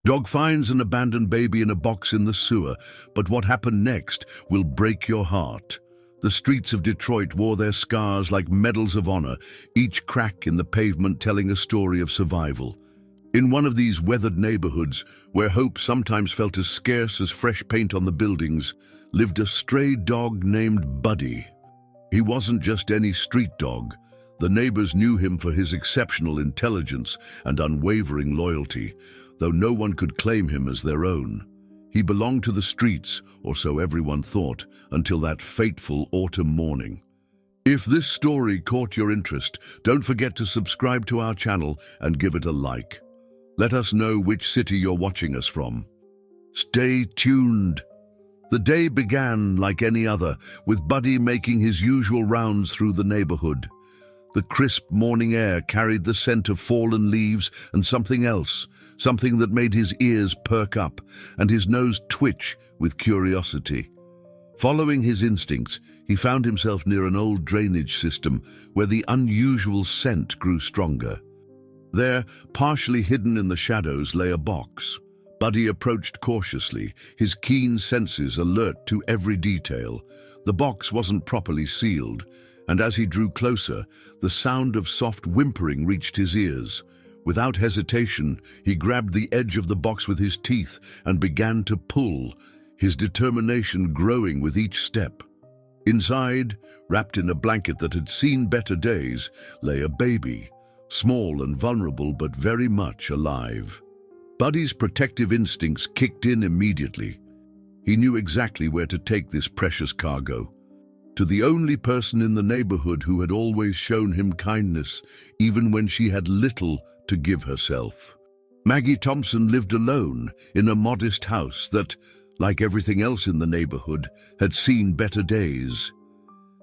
Dog finds an abandoned baby in a box in the sewer, but what happened next will break your heart. The streets of Detroit wore their scars like medals of honor, each crack in the pavement telling a story of survival. In one of these weathered neighborhoods, where hope sometimes felt as scarce as fresh paint on the buildings, lived a stray dog named Buddy. He wasn't just any street dog. The neighbors knew him for his exceptional intelligence and unwavering loyalty, though no one could claim him as their own. He belonged to the streets, or so everyone thought, until that fateful autumn morning. If this story caught your interest, don't forget to subscribe to our channel and give it a like. Let us know which city you're watching us from. Stay tuned. The day began like any other, with Buddy making his usual rounds through the neighborhood. The crisp morning air carried the scent of fallen leaves and something else, something that made his ears perk up and his nose twitch with curiosity. Following his instincts, he found himself near an old drainage system where the unusual scent grew stronger. There, partially hidden in the shadows, lay a box. Buddy approached cautiously, his keen senses alert to every detail. The box wasn't properly sealed, and as he drew closer, the sound of soft whimpering reached his ears. Without hesitation, he grabbed the edge of the box with his teeth and began to pull, his determination growing with each step. Inside, wrapped in a blanket that had seen better days, lay a baby, small and vulnerable but very much alive. Buddy's protective instincts kicked in immediately. He knew exactly where to take this precious cargo. To the only person in the neighborhood who had always shown him kindness, even when she had little to give herself. Maggie Thompson lived alone in a modest house that, like everything else in the neighborhood, had seen better days.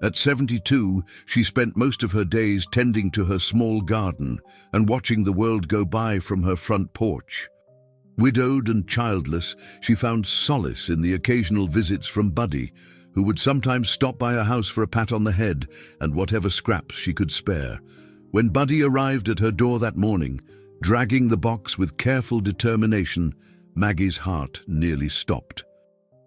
At 72, she spent most of her days tending to her small garden and watching the world go by from her front porch. Widowed and childless, she found solace in the occasional visits from Buddy, who would sometimes stop by her house for a pat on the head and whatever scraps she could spare. When Buddy arrived at her door that morning, dragging the box with careful determination, Maggie's heart nearly stopped.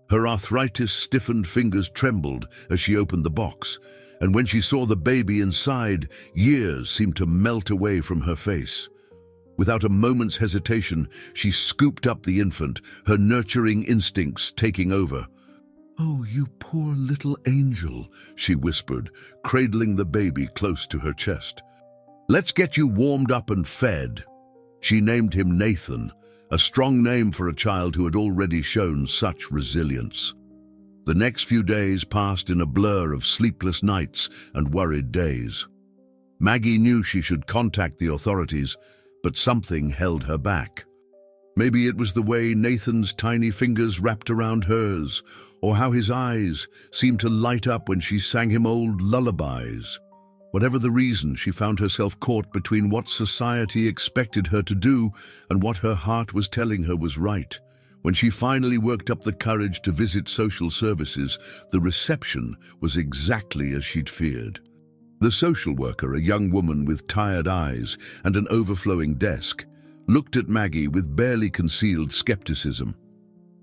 Her arthritis-stiffened fingers trembled as she opened the box, and when she saw the baby inside, years seemed to melt away from her face. Without a moment's hesitation, she scooped up the infant, her nurturing instincts taking over. "Oh, you poor little angel," she whispered, cradling the baby close to her chest. "Let's get you warmed up and fed." She named him Nathan, a strong name for a child who had already shown such resilience. The next few days passed in a blur of sleepless nights and worried days. Maggie knew she should contact the authorities, but something held her back. Maybe it was the way Nathan's tiny fingers wrapped around hers, or how his eyes seemed to light up when she sang him old lullabies. Whatever the reason, she found herself caught between what society expected her to do and what her heart was telling her was right. When she finally worked up the courage to visit social services, the reception was exactly as she'd feared. The social worker, a young woman with tired eyes and an overflowing desk, looked at Maggie with barely concealed skepticism.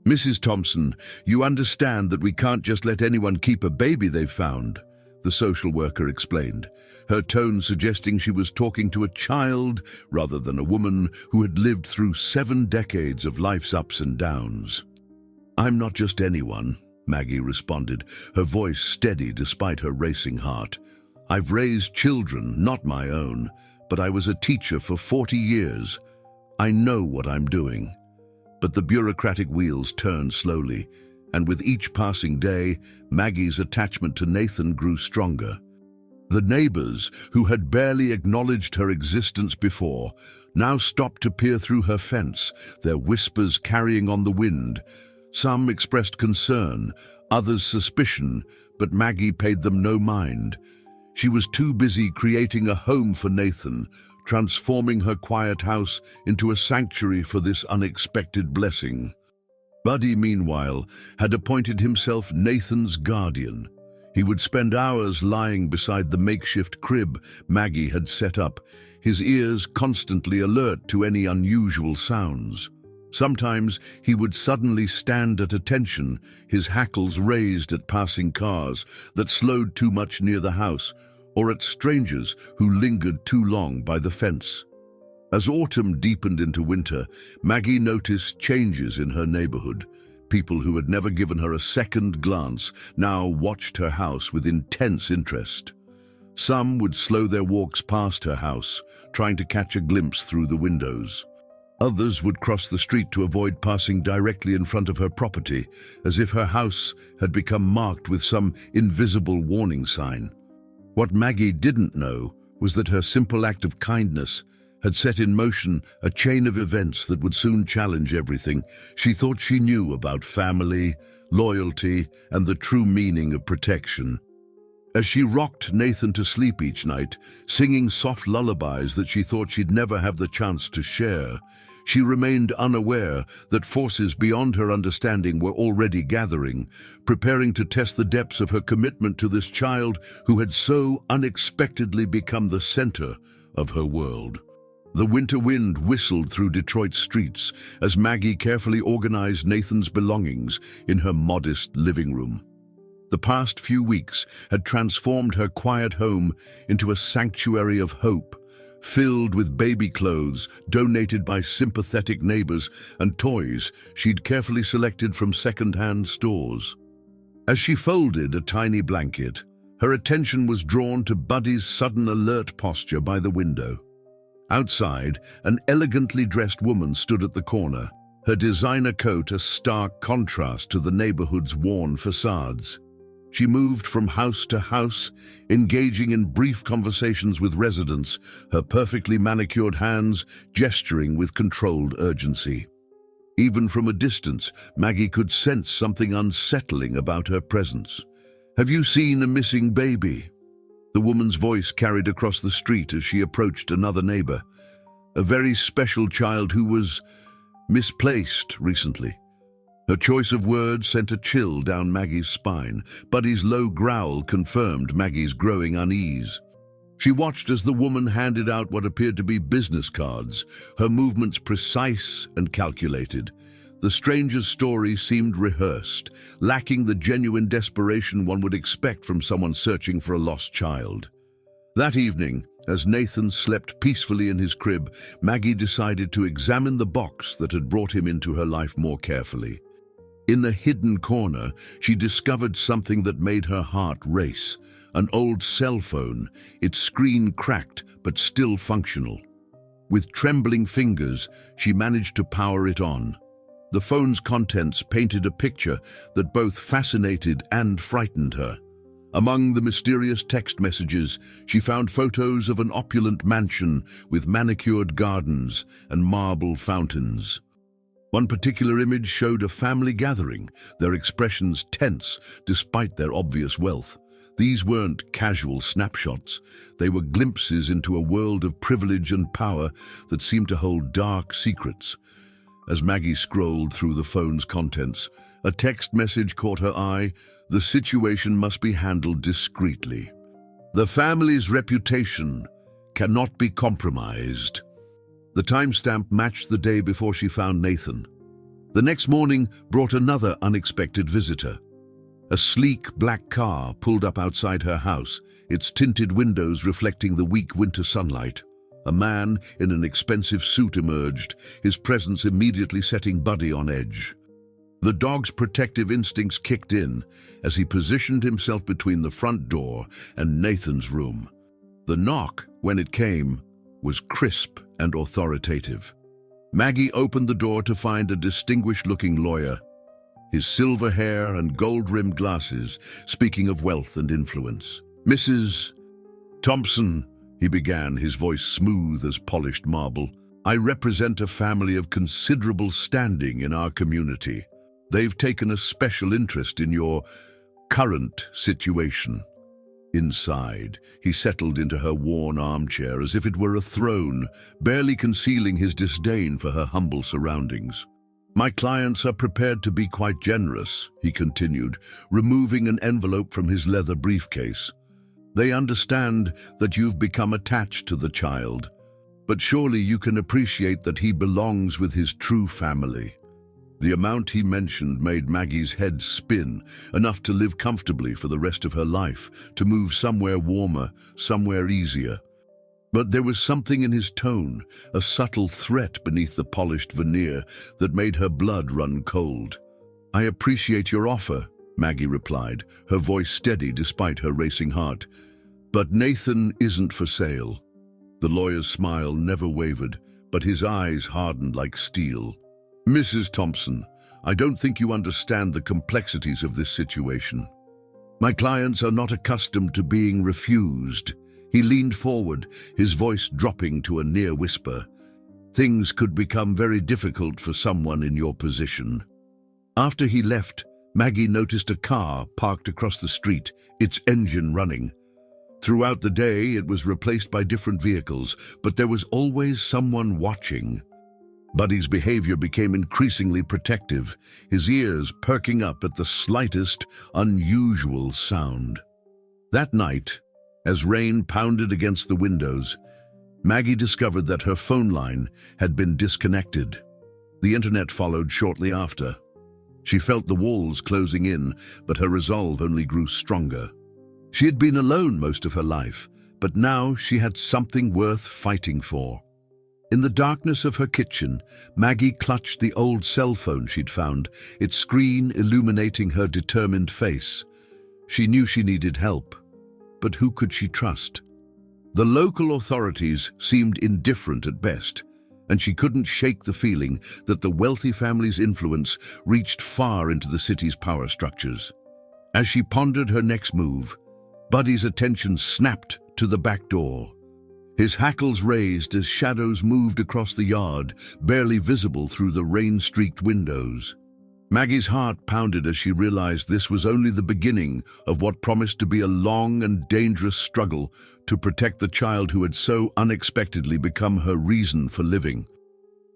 "Mrs. Thompson, you understand that we can't just let anyone keep a baby they've found," the social worker explained, her tone suggesting she was talking to a child rather than a woman who had lived through 7 decades of life's ups and downs. "I'm not just anyone," Maggie responded, her voice steady despite her racing heart. "I've raised children, not my own, but I was a teacher for 40 years. I know what I'm doing." But the bureaucratic wheels turned slowly, and with each passing day, Maggie's attachment to Nathan grew stronger. The neighbors, who had barely acknowledged her existence before, now stopped to peer through her fence, their whispers carrying on the wind. Some expressed concern, others suspicion, but Maggie paid them no mind. She was too busy creating a home for Nathan, transforming her quiet house into a sanctuary for this unexpected blessing. Buddy, meanwhile, had appointed himself Nathan's guardian. He would spend hours lying beside the makeshift crib Maggie had set up, his ears constantly alert to any unusual sounds. Sometimes he would suddenly stand at attention, his hackles raised at passing cars that slowed too much near the house, or at strangers who lingered too long by the fence. As autumn deepened into winter, Maggie noticed changes in her neighborhood. People who had never given her a second glance now watched her house with intense interest. Some would slow their walks past her house, trying to catch a glimpse through the windows. Others would cross the street to avoid passing directly in front of her property, as if her house had become marked with some invisible warning sign. What Maggie didn't know was that her simple act of kindness had set in motion a chain of events that would soon challenge everything she thought she knew about family, loyalty, and the true meaning of protection. As she rocked Nathan to sleep each night, singing soft lullabies that she thought she'd never have the chance to share, she remained unaware that forces beyond her understanding were already gathering, preparing to test the depths of her commitment to this child who had so unexpectedly become the center of her world. The winter wind whistled through Detroit's streets as Maggie carefully organized Nathan's belongings in her modest living room. The past few weeks had transformed her quiet home into a sanctuary of hope, filled with baby clothes donated by sympathetic neighbors and toys she'd carefully selected from second-hand stores. As she folded a tiny blanket, her attention was drawn to Buddy's sudden alert posture by the window. Outside, an elegantly dressed woman stood at the corner, her designer coat a stark contrast to the neighborhood's worn facades. She moved from house to house, engaging in brief conversations with residents, her perfectly manicured hands gesturing with controlled urgency. Even from a distance, Maggie could sense something unsettling about her presence. "Have you seen a missing baby?" The woman's voice carried across the street as she approached another neighbor. "A very special child who was misplaced recently." Her choice of words sent a chill down Maggie's spine. Buddy's low growl confirmed Maggie's growing unease. She watched as the woman handed out what appeared to be business cards, her movements precise and calculated. The stranger's story seemed rehearsed, lacking the genuine desperation one would expect from someone searching for a lost child. That evening, as Nathan slept peacefully in his crib, Maggie decided to examine the box that had brought him into her life more carefully. In a hidden corner, she discovered something that made her heart race. An old cell phone, its screen cracked but still functional. With trembling fingers, she managed to power it on. The phone's contents painted a picture that both fascinated and frightened her. Among the mysterious text messages, she found photos of an opulent mansion with manicured gardens and marble fountains. One particular image showed a family gathering, their expressions tense despite their obvious wealth. These weren't casual snapshots. They were glimpses into a world of privilege and power that seemed to hold dark secrets. As Maggie scrolled through the phone's contents, a text message caught her eye. "The situation must be handled discreetly. The family's reputation cannot be compromised." The timestamp matched the day before she found Nathan. The next morning brought another unexpected visitor. A sleek black car pulled up outside her house, its tinted windows reflecting the weak winter sunlight. A man in an expensive suit emerged, his presence immediately setting Buddy on edge. The dog's protective instincts kicked in as he positioned himself between the front door and Nathan's room. The knock, when it came, was crisp and authoritative. Maggie opened the door to find a distinguished-looking lawyer, his silver hair and gold-rimmed glasses speaking of wealth and influence. "Mrs. Thompson," he began, his voice smooth as polished marble, "I represent a family of considerable standing in our community. They've taken a special interest in your current situation." Inside, he settled into her worn armchair as if it were a throne, barely concealing his disdain for her humble surroundings. "My clients are prepared to be quite generous," he continued, removing an envelope from his leather briefcase. "They understand that you've become attached to the child, but surely you can appreciate that he belongs with his true family." The amount he mentioned made Maggie's head spin, enough to live comfortably for the rest of her life, to move somewhere warmer, somewhere easier. But there was something in his tone, a subtle threat beneath the polished veneer, that made her blood run cold. "I appreciate your offer," Maggie replied, her voice steady despite her racing heart. "But Nathan isn't for sale." The lawyer's smile never wavered, but his eyes hardened like steel. "Mrs. Thompson, I don't think you understand the complexities of this situation. My clients are not accustomed to being refused." He leaned forward, his voice dropping to a near whisper. "Things could become very difficult for someone in your position." After he left, Maggie noticed a car parked across the street, its engine running. Throughout the day, it was replaced by different vehicles, but there was always someone watching. Buddy's behavior became increasingly protective, his ears perking up at the slightest, unusual sound. That night, as rain pounded against the windows, Maggie discovered that her phone line had been disconnected. The internet followed shortly after. She felt the walls closing in, but her resolve only grew stronger. She had been alone most of her life, but now she had something worth fighting for. In the darkness of her kitchen, Maggie clutched the old cell phone she'd found, its screen illuminating her determined face. She knew she needed help, but who could she trust? The local authorities seemed indifferent at best, and she couldn't shake the feeling that the wealthy family's influence reached far into the city's power structures. As she pondered her next move, Buddy's attention snapped to the back door. His hackles raised as shadows moved across the yard, barely visible through the rain-streaked windows. Maggie's heart pounded as she realized this was only the beginning of what promised to be a long and dangerous struggle to protect the child who had so unexpectedly become her reason for living.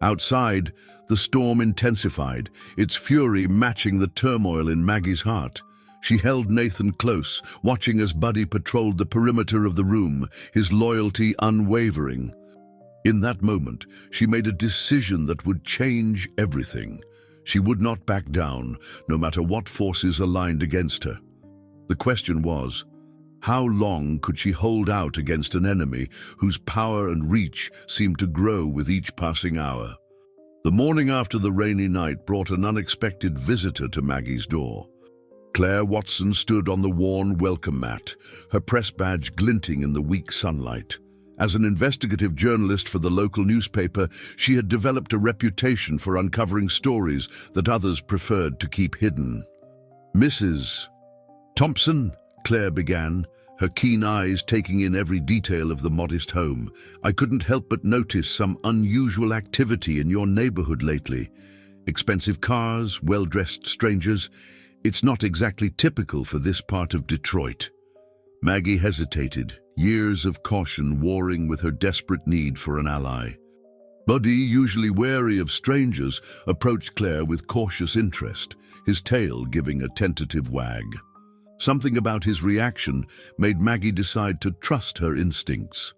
Outside, the storm intensified, its fury matching the turmoil in Maggie's heart. She held Nathan close, watching as Buddy patrolled the perimeter of the room, his loyalty unwavering. In that moment, she made a decision that would change everything. She would not back down, no matter what forces aligned against her. The question was, how long could she hold out against an enemy whose power and reach seemed to grow with each passing hour? The morning after the rainy night brought an unexpected visitor to Maggie's door. Claire Watson stood on the worn welcome mat, her press badge glinting in the weak sunlight. As an investigative journalist for the local newspaper, she had developed a reputation for uncovering stories that others preferred to keep hidden. "Mrs. Thompson," Claire began, her keen eyes taking in every detail of the modest home, "I couldn't help but notice some unusual activity in your neighborhood lately. Expensive cars, well-dressed strangers. It's not exactly typical for this part of Detroit." Maggie hesitated, years of caution warring with her desperate need for an ally. Buddy, usually wary of strangers, approached Claire with cautious interest, his tail giving a tentative wag. Something about his reaction made Maggie decide to trust her instincts.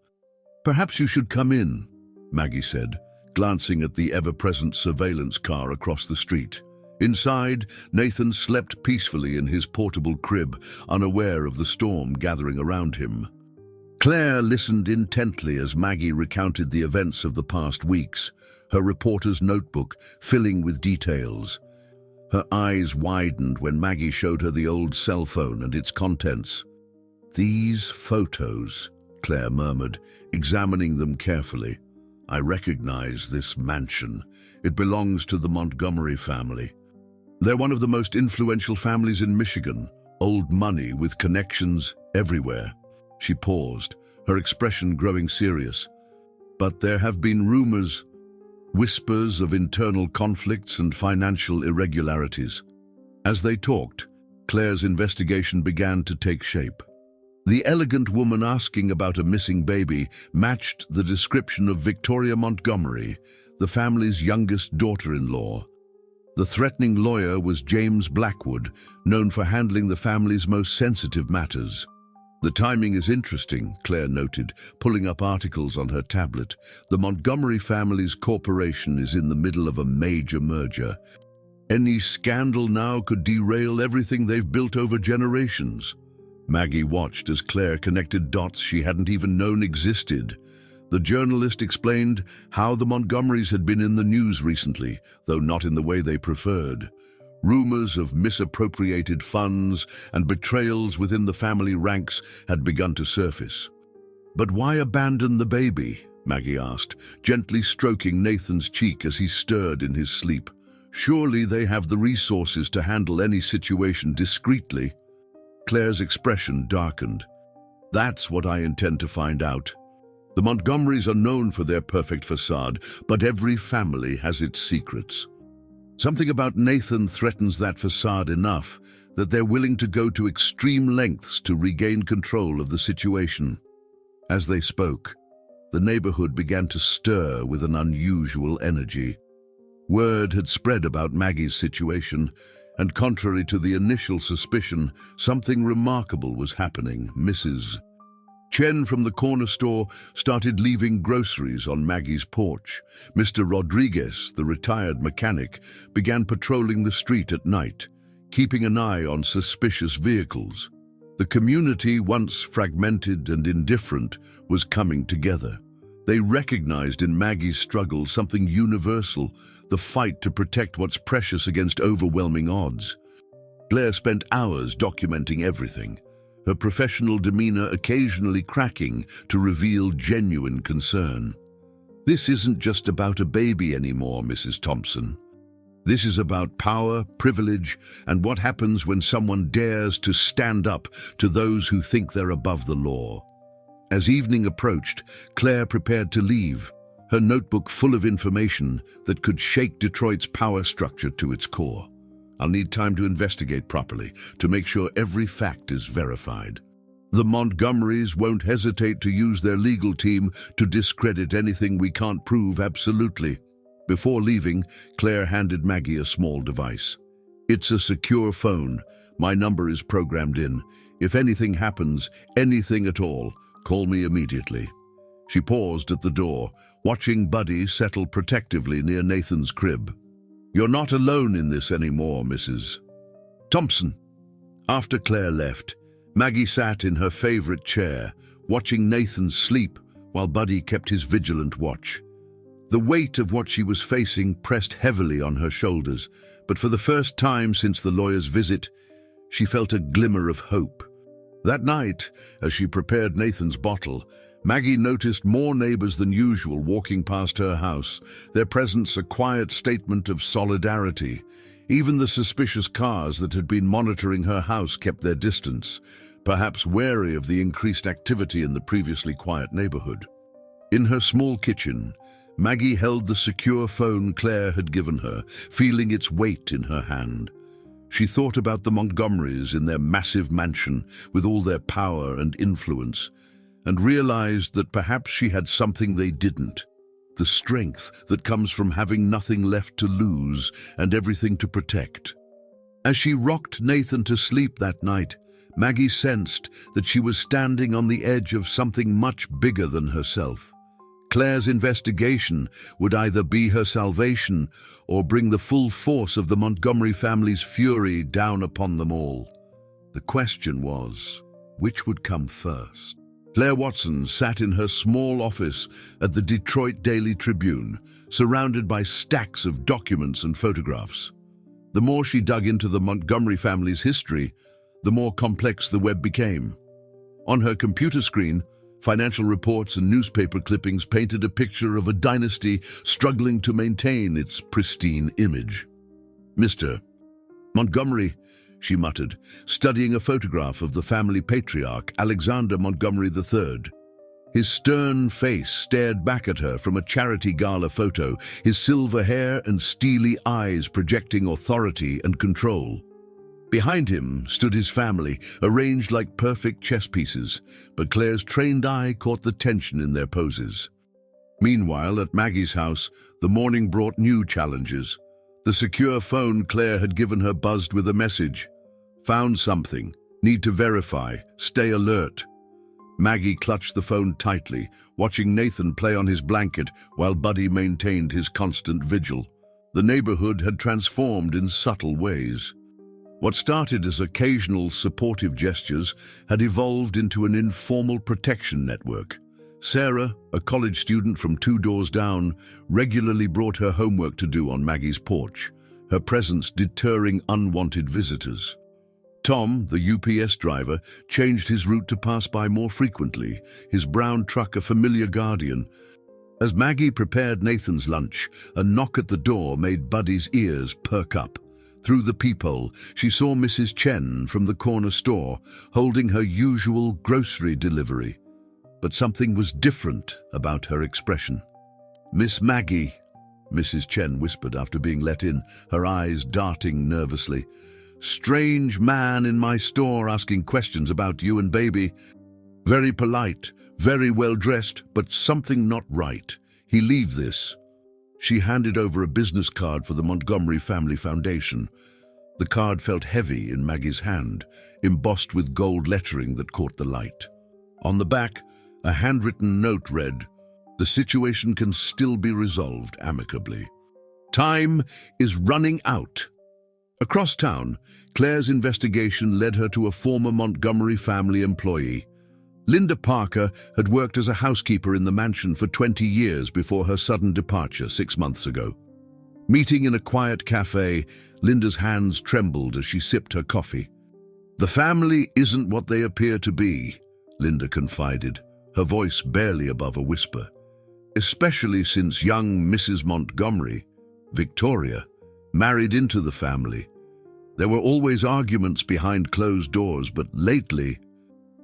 "Perhaps you should come in," Maggie said, glancing at the ever-present surveillance car across the street. Inside, Nathan slept peacefully in his portable crib, unaware of the storm gathering around him. Claire listened intently as Maggie recounted the events of the past weeks, her reporter's notebook filling with details. Her eyes widened when Maggie showed her the old cell phone and its contents. "These photos," Claire murmured, examining them carefully. "I recognize this mansion. It belongs to the Montgomery family. They're one of the most influential families in Michigan, old money with connections everywhere." She paused, her expression growing serious. "But there have been rumors, whispers of internal conflicts and financial irregularities." As they talked, Claire's investigation began to take shape. The elegant woman asking about a missing baby matched the description of Victoria Montgomery, the family's youngest daughter-in-law. The threatening lawyer was James Blackwood, known for handling the family's most sensitive matters. The timing is interesting, Claire noted, pulling up articles on her tablet. The Montgomery family's corporation is in the middle of a major merger. Any scandal now could derail everything they've built over generations. Maggie watched as Claire connected dots she hadn't even known existed. The journalist explained how the Montgomerys had been in the news recently, though not in the way they preferred. Rumors of misappropriated funds and betrayals within the family ranks had begun to surface. "But why abandon the baby?" Maggie asked, gently stroking Nathan's cheek as he stirred in his sleep. "Surely they have the resources to handle any situation discreetly." Claire's expression darkened. "That's what I intend to find out. The Montgomerys are known for their perfect facade, but every family has its secrets. Something about Nathan threatens that facade enough that they're willing to go to extreme lengths to regain control of the situation." As they spoke, the neighborhood began to stir with an unusual energy. Word had spread about Maggie's situation, and contrary to the initial suspicion, something remarkable was happening. Mrs. Chen from the corner store started leaving groceries on Maggie's porch. Mr. Rodriguez, the retired mechanic, began patrolling the street at night, keeping an eye on suspicious vehicles. The community, once fragmented and indifferent, was coming together. They recognized in Maggie's struggle something universal, the fight to protect what's precious against overwhelming odds. Claire spent hours documenting everything, her professional demeanor occasionally cracking to reveal genuine concern. "This isn't just about a baby anymore, Mrs. Thompson. This is about power, privilege, and what happens when someone dares to stand up to those who think they're above the law." As evening approached, Claire prepared to leave, her notebook full of information that could shake Detroit's power structure to its core. "I'll need time to investigate properly, to make sure every fact is verified. The Montgomerys won't hesitate to use their legal team to discredit anything we can't prove absolutely." Before leaving, Claire handed Maggie a small device. "It's a secure phone. My number is programmed in. If anything happens, anything at all, call me immediately." She paused at the door, watching Buddy settle protectively near Nathan's crib. "You're not alone in this anymore, Mrs. Thompson." After Claire left, Maggie sat in her favorite chair, watching Nathan sleep while Buddy kept his vigilant watch. The weight of what she was facing pressed heavily on her shoulders, but for the first time since the lawyer's visit, she felt a glimmer of hope. That night, as she prepared Nathan's bottle, Maggie noticed more neighbors than usual walking past her house, their presence a quiet statement of solidarity. Even the suspicious cars that had been monitoring her house kept their distance, perhaps wary of the increased activity in the previously quiet neighborhood. In her small kitchen, Maggie held the secure phone Claire had given her, feeling its weight in her hand. She thought about the Montgomerys in their massive mansion with all their power and influence, and realized that perhaps she had something they didn't, the strength that comes from having nothing left to lose and everything to protect. As she rocked Nathan to sleep that night, Maggie sensed that she was standing on the edge of something much bigger than herself. Claire's investigation would either be her salvation or bring the full force of the Montgomery family's fury down upon them all. The question was, which would come first? Claire Watson sat in her small office at the Detroit Daily Tribune, surrounded by stacks of documents and photographs. The more she dug into the Montgomery family's history, the more complex the web became. On her computer screen, financial reports and newspaper clippings painted a picture of a dynasty struggling to maintain its pristine image. "Mr. Montgomery," she muttered, studying a photograph of the family patriarch, Alexander Montgomery III. His stern face stared back at her from a charity gala photo, his silver hair and steely eyes projecting authority and control. Behind him stood his family, arranged like perfect chess pieces, but Claire's trained eye caught the tension in their poses. Meanwhile, at Maggie's house, the morning brought new challenges. The secure phone Claire had given her buzzed with a message. "Found something. Need to verify. Stay alert." Maggie clutched the phone tightly, watching Nathan play on his blanket while Buddy maintained his constant vigil. The neighborhood had transformed in subtle ways. What started as occasional supportive gestures had evolved into an informal protection network. Sarah, a college student from 2 doors down, regularly brought her homework to do on Maggie's porch, her presence deterring unwanted visitors. Tom, the UPS driver, changed his route to pass by more frequently, his brown truck a familiar guardian. As Maggie prepared Nathan's lunch, a knock at the door made Buddy's ears perk up. Through the peephole, she saw Mrs. Chen from the corner store, holding her usual grocery delivery. But something was different about her expression. "Miss Maggie," Mrs. Chen whispered after being let in, her eyes darting nervously. "Strange man in my store asking questions about you and baby. Very polite, very well dressed, but something not right. He leave this." She handed over a business card for the Montgomery Family Foundation. The card felt heavy in Maggie's hand, embossed with gold lettering that caught the light. On the back, a handwritten note read, "The situation can still be resolved amicably. Time is running out." Across town, Claire's investigation led her to a former Montgomery family employee. Linda Parker had worked as a housekeeper in the mansion for 20 years before her sudden departure 6 months ago. Meeting in a quiet cafe, Linda's hands trembled as she sipped her coffee. "The family isn't what they appear to be," Linda confided, her voice barely above a whisper. "Especially since young Mrs. Montgomery, Victoria, married into the family. There were always arguments behind closed doors, but lately—"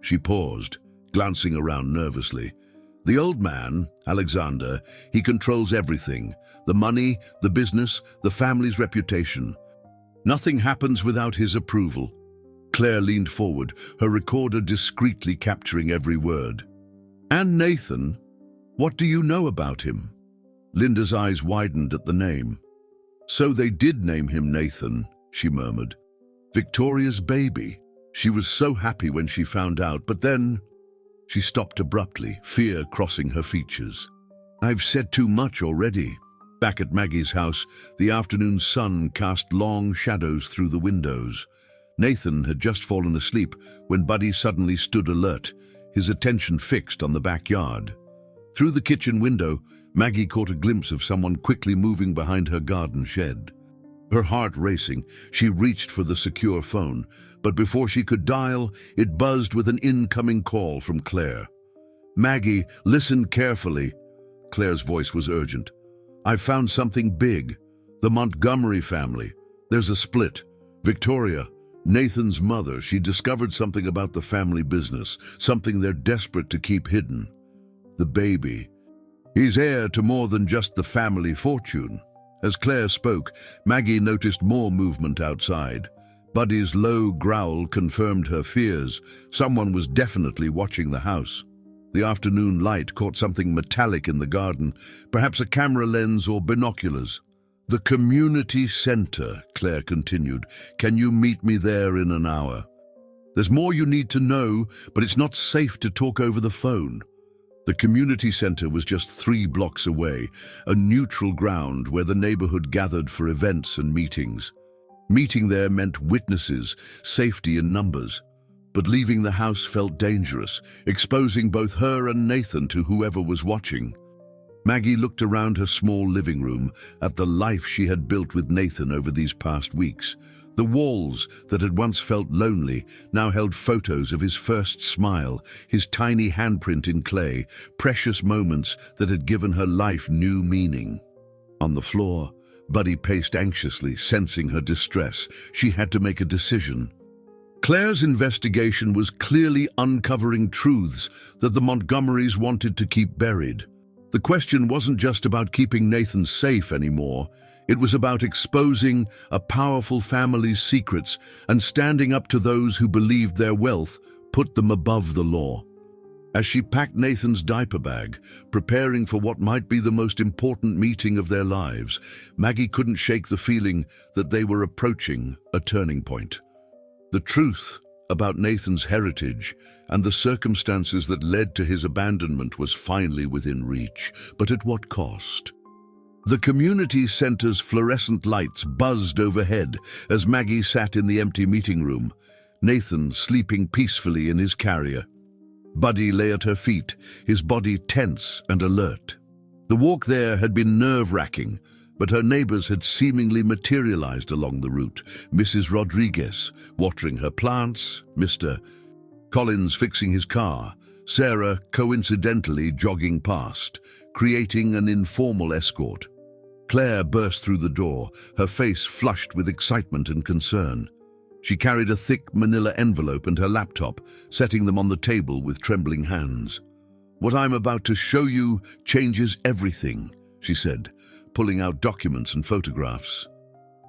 She paused, glancing around nervously. "The old man, Alexander, he controls everything. The money, the business, the family's reputation. Nothing happens without his approval." Claire leaned forward, her recorder discreetly capturing every word. "And Nathan? What do you know about him?" Linda's eyes widened at the name. "So they did name him Nathan," she murmured. "Victoria's baby. She was so happy when she found out, but then—" She stopped abruptly, fear crossing her features. "I've said too much already." Back at Maggie's house, the afternoon sun cast long shadows through the windows. Nathan had just fallen asleep when Buddy suddenly stood alert, his attention fixed on the backyard. Through the kitchen window, Maggie caught a glimpse of someone quickly moving behind her garden shed. Her heart racing, she reached for the secure phone, but before she could dial, it buzzed with an incoming call from Claire. "Maggie, listen carefully." Claire's voice was urgent. "I've found something big. The Montgomery family. There's a split. Victoria, Nathan's mother, she discovered something about the family business, something they're desperate to keep hidden. The baby. He's heir to more than just the family fortune." As Claire spoke, Maggie noticed more movement outside. Buddy's low growl confirmed her fears. Someone was definitely watching the house. The afternoon light caught something metallic in the garden, perhaps a camera lens or binoculars. "The community center," Claire continued. "Can you meet me there in an hour? There's more you need to know, but it's not safe to talk over the phone." The community center was just 3 blocks away, a neutral ground where the neighborhood gathered for events and meetings. Meeting there meant witnesses, safety in numbers. But leaving the house felt dangerous, exposing both her and Nathan to whoever was watching. Maggie looked around her small living room at the life she had built with Nathan over these past weeks. The walls that had once felt lonely now held photos of his first smile, his tiny handprint in clay, precious moments that had given her life new meaning. On the floor, Buddy paced anxiously, sensing her distress. She had to make a decision. Claire's investigation was clearly uncovering truths that the Montgomerys wanted to keep buried. The question wasn't just about keeping Nathan safe anymore. It was about exposing a powerful family's secrets and standing up to those who believed their wealth put them above the law. As she packed Nathan's diaper bag, preparing for what might be the most important meeting of their lives, Maggie couldn't shake the feeling that they were approaching a turning point. The truth about Nathan's heritage and the circumstances that led to his abandonment was finally within reach, but at what cost? The community center's fluorescent lights buzzed overhead as Maggie sat in the empty meeting room, Nathan sleeping peacefully in his carrier. Buddy lay at her feet, his body tense and alert. The walk there had been nerve-wracking, but her neighbors had seemingly materialized along the route. Mrs. Rodriguez watering her plants, Mr. Collins fixing his car, Sarah coincidentally jogging past, creating an informal escort. Claire burst through the door, her face flushed with excitement and concern. She carried a thick manila envelope and her laptop, setting them on the table with trembling hands. "What I'm about to show you changes everything," she said, pulling out documents and photographs.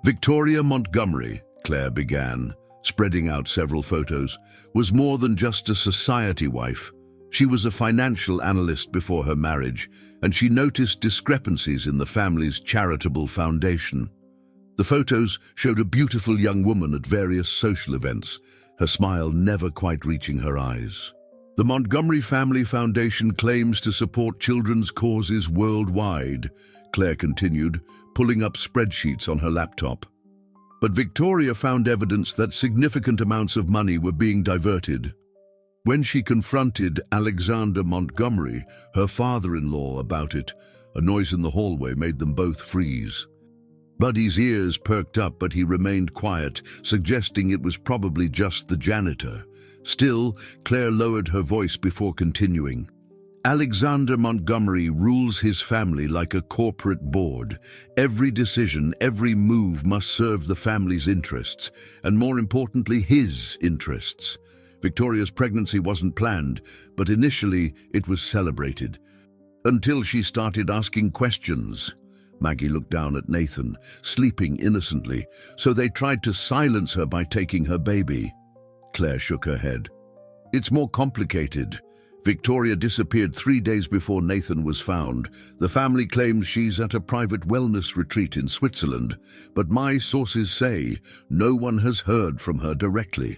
Victoria Montgomery, Claire began, spreading out several photos, was more than just a society wife. She was a financial analyst before her marriage, and she noticed discrepancies in the family's charitable foundation. The photos showed a beautiful young woman at various social events, her smile never quite reaching her eyes. "The Montgomery Family Foundation claims to support children's causes worldwide," Claire continued, pulling up spreadsheets on her laptop. But Victoria found evidence that significant amounts of money were being diverted. When she confronted Alexander Montgomery, her father-in-law, about it, a noise in the hallway made them both freeze. Buddy's ears perked up, but he remained quiet, suggesting it was probably just the janitor. Still, Claire lowered her voice before continuing. "Alexander Montgomery rules his family like a corporate board. Every decision, every move must serve the family's interests, and more importantly, his interests. Victoria's pregnancy wasn't planned, but initially it was celebrated. Until she started asking questions." Maggie looked down at Nathan, sleeping innocently, "so they tried to silence her by taking her baby." Claire shook her head. "It's more complicated. Victoria disappeared 3 days before Nathan was found. The family claims she's at a private wellness retreat in Switzerland, but my sources say no one has heard from her directly.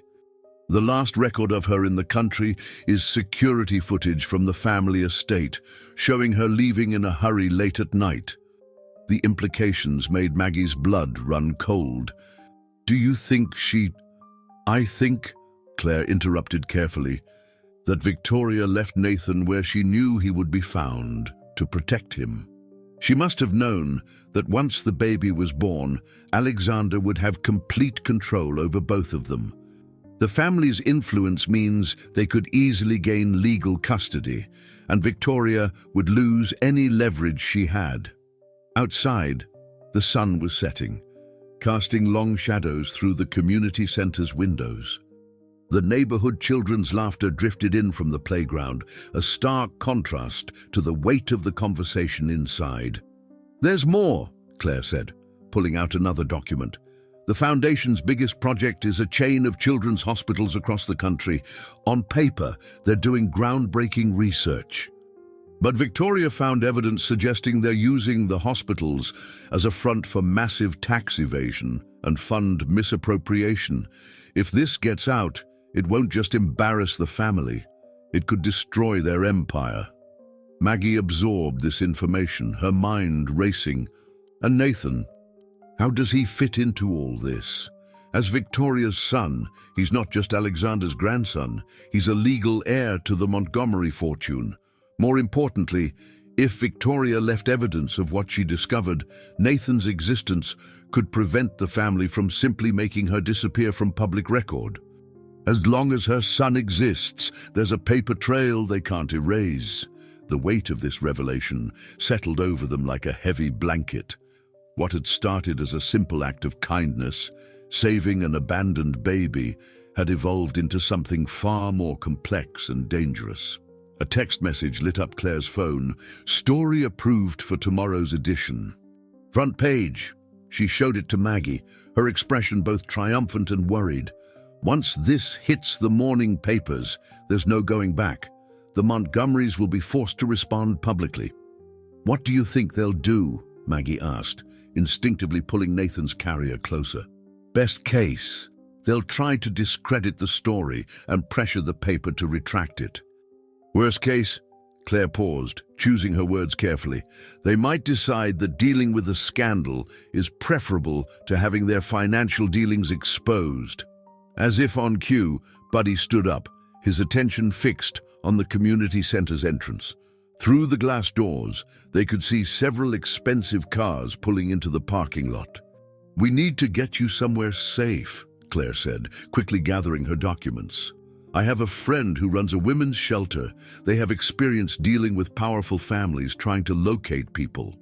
The last record of her in the country is security footage from the family estate, showing her leaving in a hurry late at night." The implications made Maggie's blood run cold. "Do you think she—" "I think," Claire interrupted carefully, "that Victoria left Nathan where she knew he would be found, to protect him. She must have known that once the baby was born, Alexander would have complete control over both of them. The family's influence means they could easily gain legal custody, and Victoria would lose any leverage she had." Outside, the sun was setting, casting long shadows through the community center's windows. The neighborhood children's laughter drifted in from the playground, a stark contrast to the weight of the conversation inside. "There's more," Claire said, pulling out another document. "The Foundation's biggest project is a chain of children's hospitals across the country. On paper, they're doing groundbreaking research. But Victoria found evidence suggesting they're using the hospitals as a front for massive tax evasion and fund misappropriation. If this gets out, it won't just embarrass the family, it could destroy their empire." Maggie absorbed this information, her mind racing. And Nathan, how does he fit into all this? As Victoria's son, he's not just Alexander's grandson, he's a legal heir to the Montgomery fortune. More importantly, if Victoria left evidence of what she discovered, Nathan's existence could prevent the family from simply making her disappear from public record. As long as her son exists, there's a paper trail they can't erase. The weight of this revelation settled over them like a heavy blanket. What had started as a simple act of kindness, saving an abandoned baby, had evolved into something far more complex and dangerous. A text message lit up Claire's phone. "Story approved for tomorrow's edition. Front page." She showed it to Maggie, her expression both triumphant and worried. "Once this hits the morning papers, there's no going back. The Montgomerys will be forced to respond publicly." "What do you think they'll do?" Maggie asked, instinctively pulling Nathan's carrier closer. "Best case, They'll try to discredit the story and pressure the paper to retract it. Worst case, Claire paused, choosing her words carefully. They might decide that dealing with a scandal is preferable to having their financial dealings exposed. As if on cue, Buddy stood up, his attention fixed on the community center's entrance. Through the glass doors, they could see several expensive cars pulling into the parking lot. "We need to get you somewhere safe," Claire said, quickly gathering her documents. "I have a friend who runs a women's shelter. They have experience dealing with powerful families trying to locate people."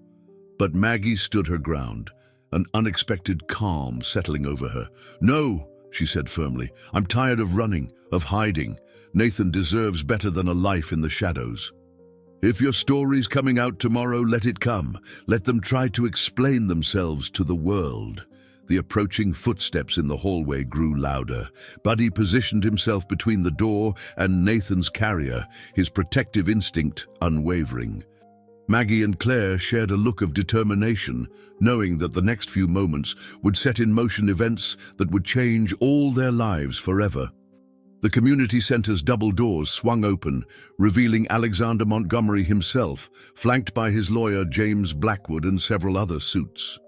But Maggie stood her ground, an unexpected calm settling over her. "No," she said firmly. "I'm tired of running, of hiding. Nathan deserves better than a life in the shadows. If your story's coming out tomorrow, let it come. Let them try to explain themselves to the world." The approaching footsteps in the hallway grew louder. Buddy positioned himself between the door and Nathan's carrier, his protective instinct unwavering. Maggie and Claire shared a look of determination, knowing that the next few moments would set in motion events that would change all their lives forever. The community center's double doors swung open, revealing Alexander Montgomery himself, flanked by his lawyer James Blackwood and several other suits.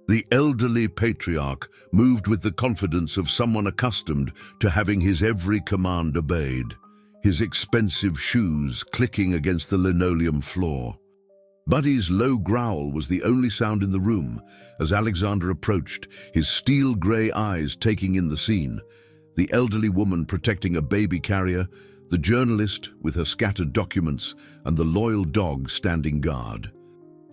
The elderly patriarch moved with the confidence of someone accustomed to having his every command obeyed, his expensive shoes clicking against the linoleum floor. Buddy's low growl was the only sound in the room as Alexander approached, his steel-grey eyes taking in the scene. The elderly woman protecting a baby carrier, the journalist with her scattered documents, and the loyal dog standing guard.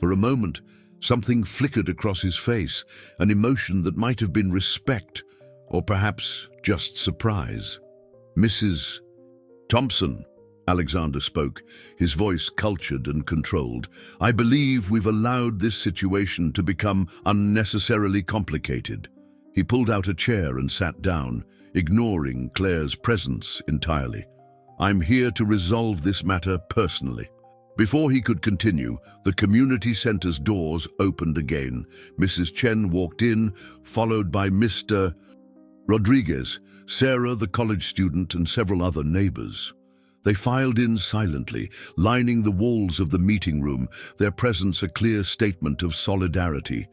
For a moment, something flickered across his face, an emotion that might have been respect, or perhaps just surprise. "Mrs. Thompson," Alexander spoke, his voice cultured and controlled. "I believe we've allowed this situation to become unnecessarily complicated." He pulled out a chair and sat down, ignoring Claire's presence entirely. "I'm here to resolve this matter personally." Before he could continue, the community center's doors opened again. Mrs. Chen walked in, followed by Mr. Rodriguez, Sarah, the college student, and several other neighbors. They filed in silently, lining the walls of the meeting room, their presence a clear statement of solidarity.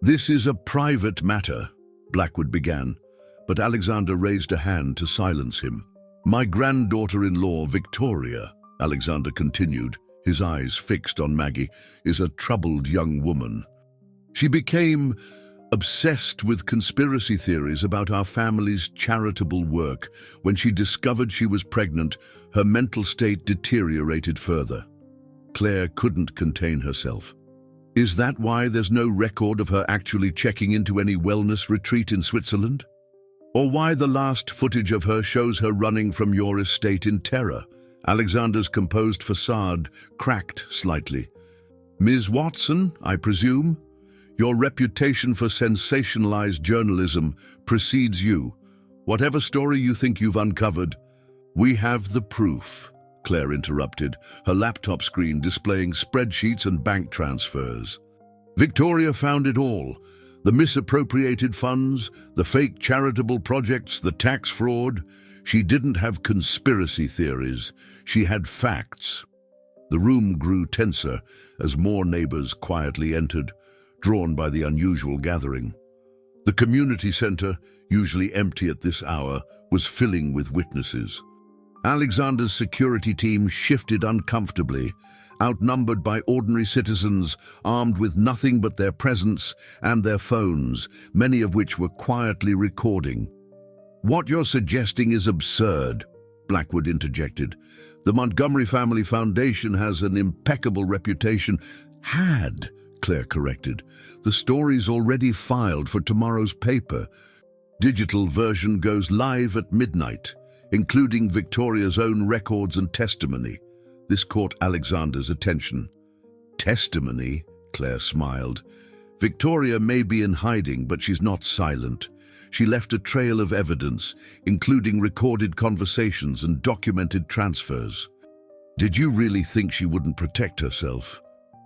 "This is a private matter," Blackwood began, but Alexander raised a hand to silence him. "My granddaughter-in-law, Victoria," Alexander continued, his eyes fixed on Maggie, "is a troubled young woman. She became obsessed with conspiracy theories about our family's charitable work. When she discovered she was pregnant, her mental state deteriorated further." Claire couldn't contain herself. "Is that why there's no record of her actually checking into any wellness retreat in Switzerland? Or why the last footage of her shows her running from your estate in terror?" Alexander's composed facade cracked slightly. "Ms. Watson, I presume? Your reputation for sensationalized journalism precedes you. Whatever story you think you've uncovered, we have the proof," Claire interrupted, her laptop screen displaying spreadsheets and bank transfers. "Victoria found it all. The misappropriated funds, the fake charitable projects, the tax fraud. She didn't have conspiracy theories. She had facts." The room grew tenser as more neighbors quietly entered, drawn by the unusual gathering. The community center, usually empty at this hour, was filling with witnesses. Alexander's security team shifted uncomfortably, outnumbered by ordinary citizens armed with nothing but their presence and their phones, many of which were quietly recording. "What you're suggesting is absurd," Blackwood interjected. "The Montgomery Family Foundation has an impeccable reputation." "Had," Claire corrected. "The story's already filed for tomorrow's paper. Digital version goes live at midnight, including Victoria's own records and testimony." This caught Alexander's attention. "Testimony?" Claire smiled. "Victoria may be in hiding, but she's not silent. She left a trail of evidence, including recorded conversations and documented transfers." "Did you really think she wouldn't protect herself?"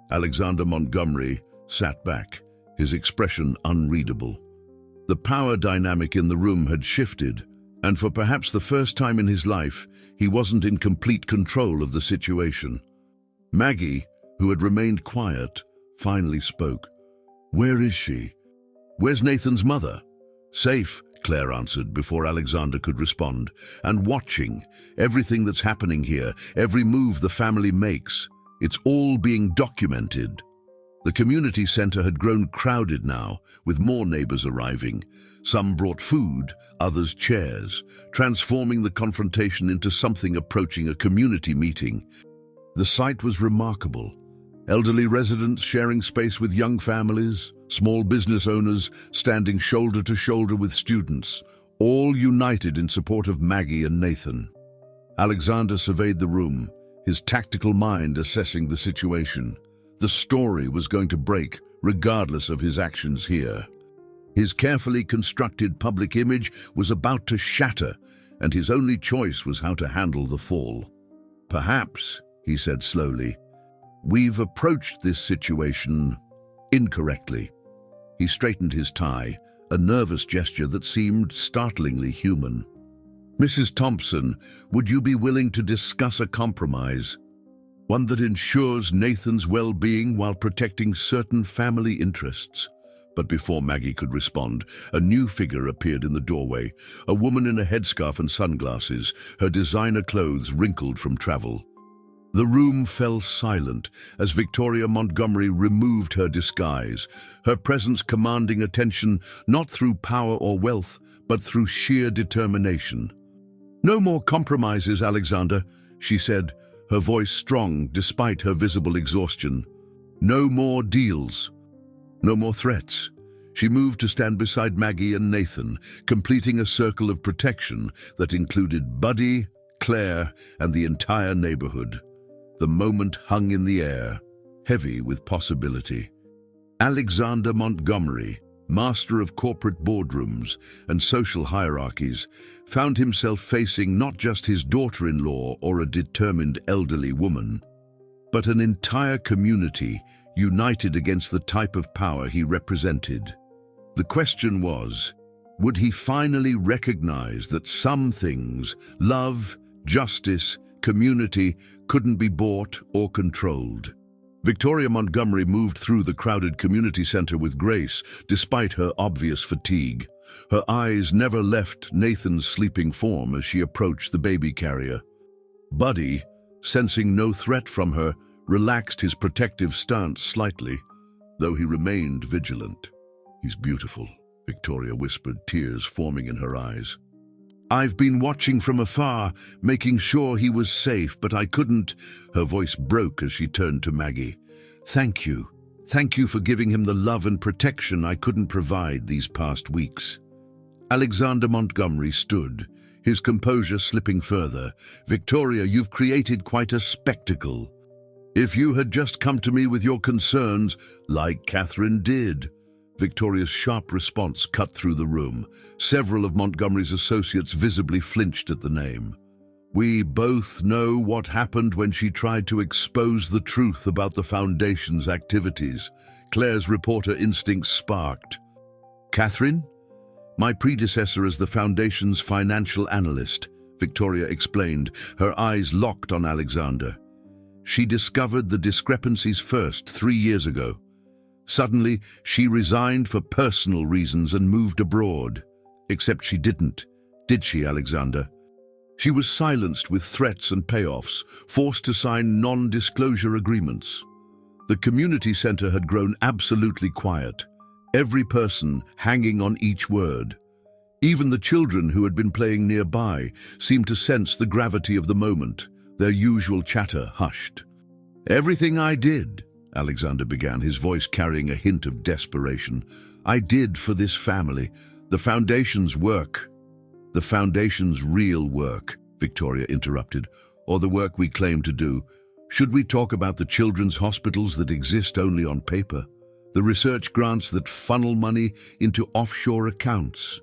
Alexander Montgomery sat back, his expression unreadable. The power dynamic in the room had shifted, and for perhaps the first time in his life, he wasn't in complete control of the situation. Maggie, who had remained quiet, finally spoke. "Where is she? Where's Nathan's mother?" "Safe," Claire answered before Alexander could respond, "and watching everything that's happening here, every move the family makes. It's all being documented." The community center had grown crowded now, with more neighbors arriving. Some brought food, others chairs, transforming the confrontation into something approaching a community meeting. The sight was remarkable. Elderly residents sharing space with young families, small business owners standing shoulder to shoulder with students, all united in support of Maggie and Nathan. Alexander surveyed the room, his tactical mind assessing the situation. The story was going to break, regardless of his actions here. His carefully constructed public image was about to shatter, and his only choice was how to handle the fall. "Perhaps," he said slowly, "we've approached this situation incorrectly." He straightened his tie, a nervous gesture that seemed startlingly human. "Mrs. Thompson, would you be willing to discuss a compromise? One that ensures Nathan's well-being while protecting certain family interests?" But before Maggie could respond, a new figure appeared in the doorway, a woman in a headscarf and sunglasses, her designer clothes wrinkled from travel. The room fell silent as Victoria Montgomery removed her disguise, her presence commanding attention not through power or wealth, but through sheer determination. "No more compromises, Alexander," she said, her voice strong despite her visible exhaustion. "No more deals. No more threats." She moved to stand beside Maggie and Nathan, completing a circle of protection that included Buddy, Claire, and the entire neighborhood. The moment hung in the air, heavy with possibility. Alexander Montgomery, master of corporate boardrooms and social hierarchies, found himself facing not just his daughter-in-law or a determined elderly woman, but an entire community united against the type of power he represented. The question was, would he finally recognize that some things, love, justice, community, couldn't be bought or controlled? Victoria Montgomery moved through the crowded community center with grace, despite her obvious fatigue. Her eyes never left Nathan's sleeping form as she approached the baby carrier. Buddy, sensing no threat from her, relaxed his protective stance slightly, though he remained vigilant. "He's beautiful," Victoria whispered, tears forming in her eyes. "I've been watching from afar, making sure he was safe, but I couldn't." Her voice broke as she turned to Maggie. "Thank you. Thank you for giving him the love and protection I couldn't provide these past weeks." Alexander Montgomery stood, his composure slipping further. "Victoria, you've created quite a spectacle. If you had just come to me with your concerns, like Catherine did." Victoria's sharp response cut through the room. Several of Montgomery's associates visibly flinched at the name. "We both know what happened when she tried to expose the truth about the Foundation's activities." Claire's reporter instincts sparked. "Catherine? My predecessor as the Foundation's financial analyst," Victoria explained, her eyes locked on Alexander. "She discovered the discrepancies first 3 years ago. Suddenly, she resigned for personal reasons and moved abroad. Except she didn't, did she, Alexander? She was silenced with threats and payoffs, forced to sign non-disclosure agreements. The community center had grown absolutely quiet, every person hanging on each word. Even the children who had been playing nearby seemed to sense the gravity of the moment, their usual chatter hushed. "Everything I did," Alexander began, his voice carrying a hint of desperation, "I did for this family. The Foundation's work." "The Foundation's real work," Victoria interrupted, "or the work we claim to do. Should we talk about the children's hospitals that exist only on paper? The research grants that funnel money into offshore accounts?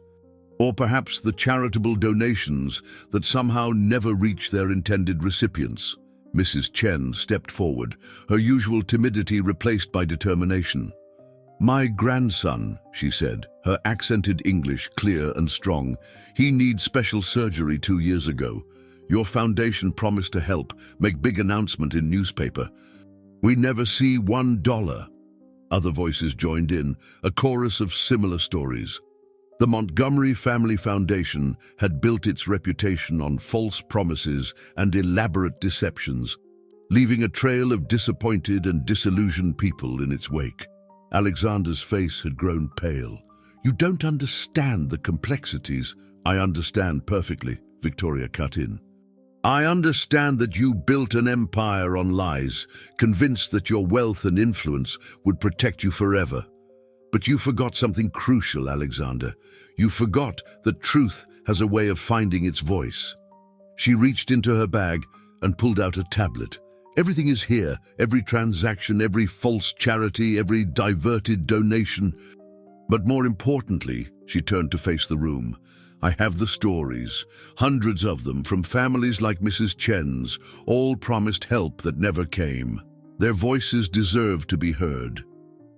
Or perhaps the charitable donations that somehow never reach their intended recipients?" Mrs. Chen stepped forward, her usual timidity replaced by determination. "My grandson," she said, her accented English clear and strong. "He needs special surgery 2 years ago. Your foundation promised to help, make big announcement in newspaper. We never see $1. Other voices joined in, a chorus of similar stories. The Montgomery Family Foundation had built its reputation on false promises and elaborate deceptions, leaving a trail of disappointed and disillusioned people in its wake. Alexander's face had grown pale. "You don't understand the complexities." "I understand perfectly," Victoria cut in. "I understand that you built an empire on lies, convinced that your wealth and influence would protect you forever. But you forgot something crucial, Alexander. You forgot that truth has a way of finding its voice." She reached into her bag and pulled out a tablet. "Everything is here, every transaction, every false charity, every diverted donation. But more importantly," she turned to face the room, "I have the stories, hundreds of them, from families like Mrs. Chen's, all promised help that never came. Their voices deserve to be heard."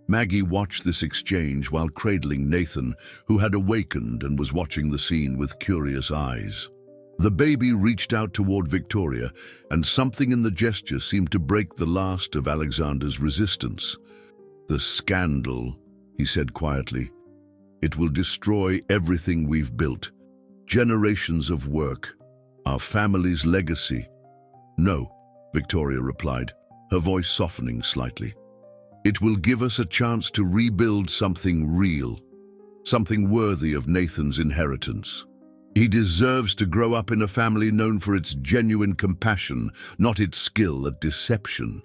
Maggie watched this exchange while cradling Nathan, who had awakened and was watching the scene with curious eyes. The baby reached out toward Victoria, and something in the gesture seemed to break the last of Alexander's resistance. "The scandal," he said quietly. "It will destroy everything we've built. Generations of work, our family's legacy." "No," Victoria replied, her voice softening slightly. "It will give us a chance to rebuild something real, something worthy of Nathan's inheritance. He deserves to grow up in a family known for its genuine compassion, not its skill at deception."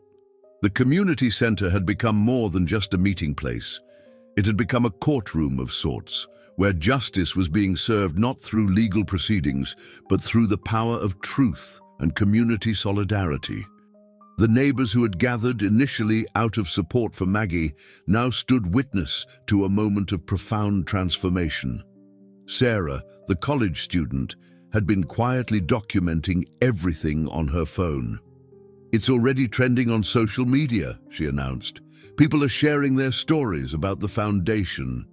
The community center had become more than just a meeting place. It had become a courtroom of sorts, where justice was being served not through legal proceedings, but through the power of truth and community solidarity. The neighbors who had gathered initially out of support for Maggie now stood witness to a moment of profound transformation. Sarah, the college student, had been quietly documenting everything on her phone. "It's already trending on social media," she announced. "People are sharing their stories about the foundation.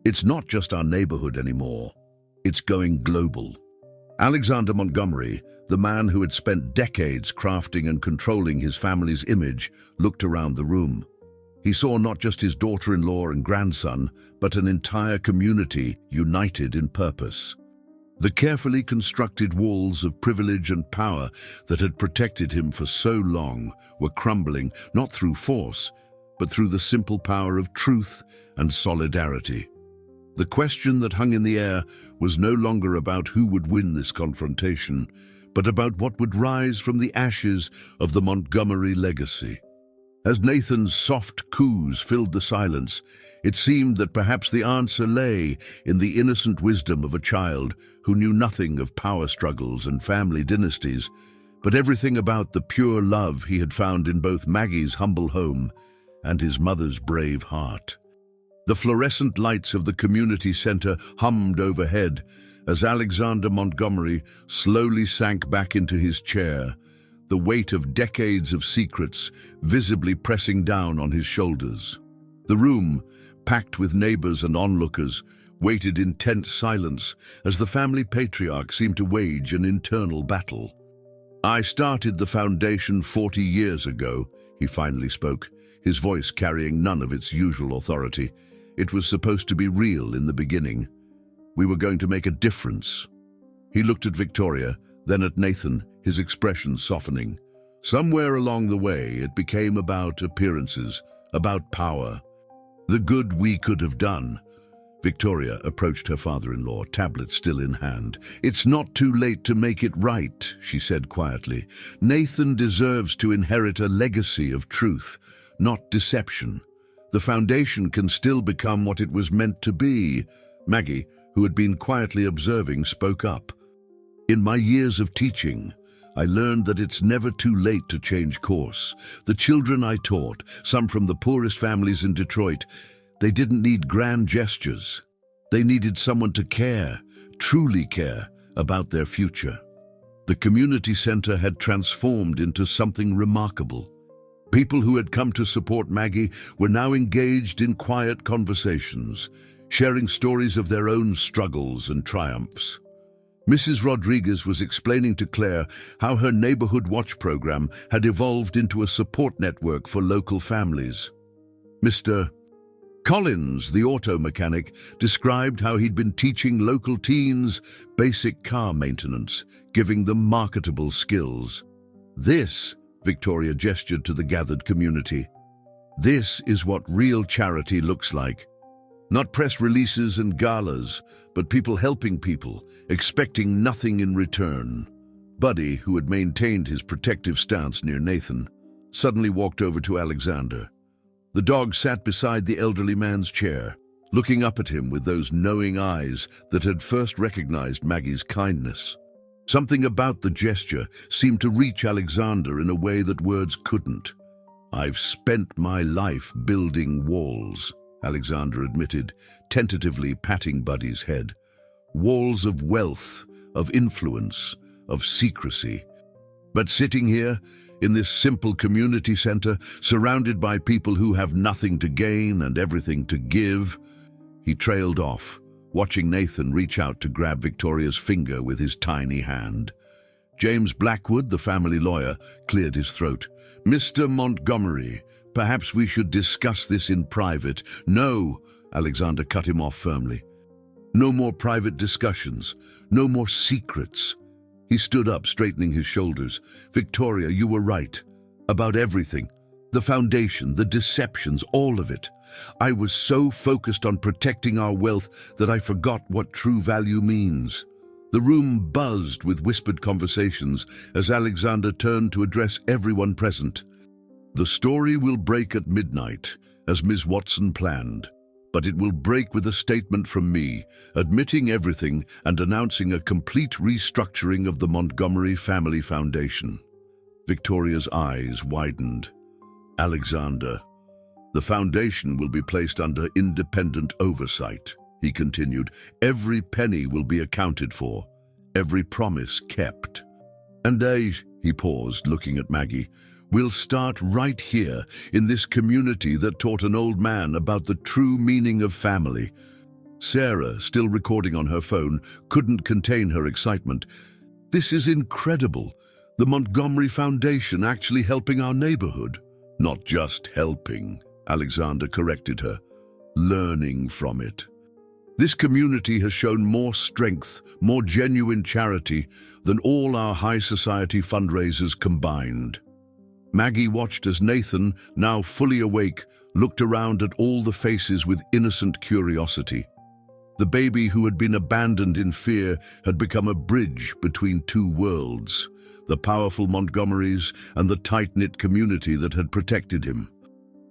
It's not just our neighborhood anymore. It's going global." Alexander Montgomery, the man who had spent decades crafting and controlling his family's image, looked around the room. He saw not just his daughter-in-law and grandson, but an entire community united in purpose. The carefully constructed walls of privilege and power that had protected him for so long were crumbling, not through force, but through the simple power of truth and solidarity. The question that hung in the air was no longer about who would win this confrontation, but about what would rise from the ashes of the Montgomery legacy. As Nathan's soft coos filled the silence, it seemed that perhaps the answer lay in the innocent wisdom of a child who knew nothing of power struggles and family dynasties, but everything about the pure love he had found in both Maggie's humble home and his mother's brave heart. The fluorescent lights of the community center hummed overhead as Alexander Montgomery slowly sank back into his chair, the weight of decades of secrets visibly pressing down on his shoulders. The room, packed with neighbors and onlookers, waited in tense silence as the family patriarch seemed to wage an internal battle. "I started the foundation 40 years ago," he finally spoke, his voice carrying none of its usual authority. "It was supposed to be real in the beginning. We were going to make a difference." He looked at Victoria, then at Nathan, his expression softening. Somewhere along the way, it became about appearances, about power. The good we could have done. Victoria approached her father-in-law, tablet still in hand. "It's not too late to make it right," she said quietly. "Nathan deserves to inherit a legacy of truth, not deception. The foundation can still become what it was meant to be." Maggie, who had been quietly observing, spoke up. "In my years of teaching, I learned that it's never too late to change course. The children I taught, some from the poorest families in Detroit, they didn't need grand gestures. They needed someone to care, truly care, about their future." The community center had transformed into something remarkable. People who had come to support Maggie were now engaged in quiet conversations, sharing stories of their own struggles and triumphs. Mrs. Rodriguez was explaining to Claire how her neighborhood watch program had evolved into a support network for local families. Mr. Collins, the auto mechanic, described how he'd been teaching local teens basic car maintenance, giving them marketable skills. This, Victoria gestured to the gathered community, this is what real charity looks like. Not press releases and galas, but people helping people, expecting nothing in return. Buddy, who had maintained his protective stance near Nathan, suddenly walked over to Alexander. The dog sat beside the elderly man's chair, looking up at him with those knowing eyes that had first recognized Maggie's kindness. Something about the gesture seemed to reach Alexander in a way that words couldn't. "I've spent my life building walls," Alexander admitted, tentatively patting Buddy's head. "Walls of wealth, of influence, of secrecy. But sitting here, in this simple community center, surrounded by people who have nothing to gain and everything to give," he trailed off, watching Nathan reach out to grab Victoria's finger with his tiny hand. James Blackwood, the family lawyer, cleared his throat. "Mr. Montgomery, perhaps we should discuss this in private." "No," Alexander cut him off firmly. "No more private discussions, no more secrets." He stood up, straightening his shoulders. "Victoria, you were right. About everything. The foundation, the deceptions, all of it. I was so focused on protecting our wealth that I forgot what true value means." The room buzzed with whispered conversations as Alexander turned to address everyone present. "The story will break at midnight, as Ms. Watson planned. But it will break with a statement from me, admitting everything and announcing a complete restructuring of the Montgomery Family Foundation." Victoria's eyes widened. "Alexander, the foundation will be placed under independent oversight," he continued. "Every penny will be accounted for, every promise kept. And he paused, looking at Maggie. "We'll start right here, in this community that taught an old man about the true meaning of family." Sarah, still recording on her phone, couldn't contain her excitement. "This is incredible. The Montgomery Foundation actually helping our neighborhood." "Not just helping," Alexander corrected her. "Learning from it. This community has shown more strength, more genuine charity than all our high society fundraisers combined." Maggie watched as Nathan, now fully awake, looked around at all the faces with innocent curiosity. The baby who had been abandoned in fear had become a bridge between two worlds, the powerful Montgomerys and the tight-knit community that had protected him.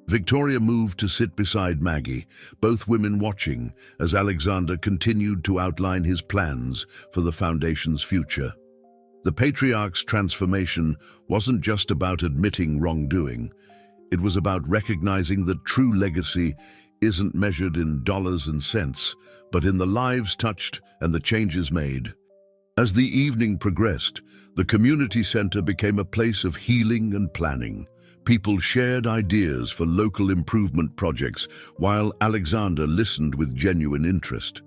Victoria moved to sit beside Maggie, both women watching as Alexander continued to outline his plans for the foundation's future. The patriarch's transformation wasn't just about admitting wrongdoing. It was about recognizing that true legacy isn't measured in dollars and cents, but in the lives touched and the changes made. As the evening progressed, the community center became a place of healing and planning. People shared ideas for local improvement projects, while Alexander listened with genuine interest.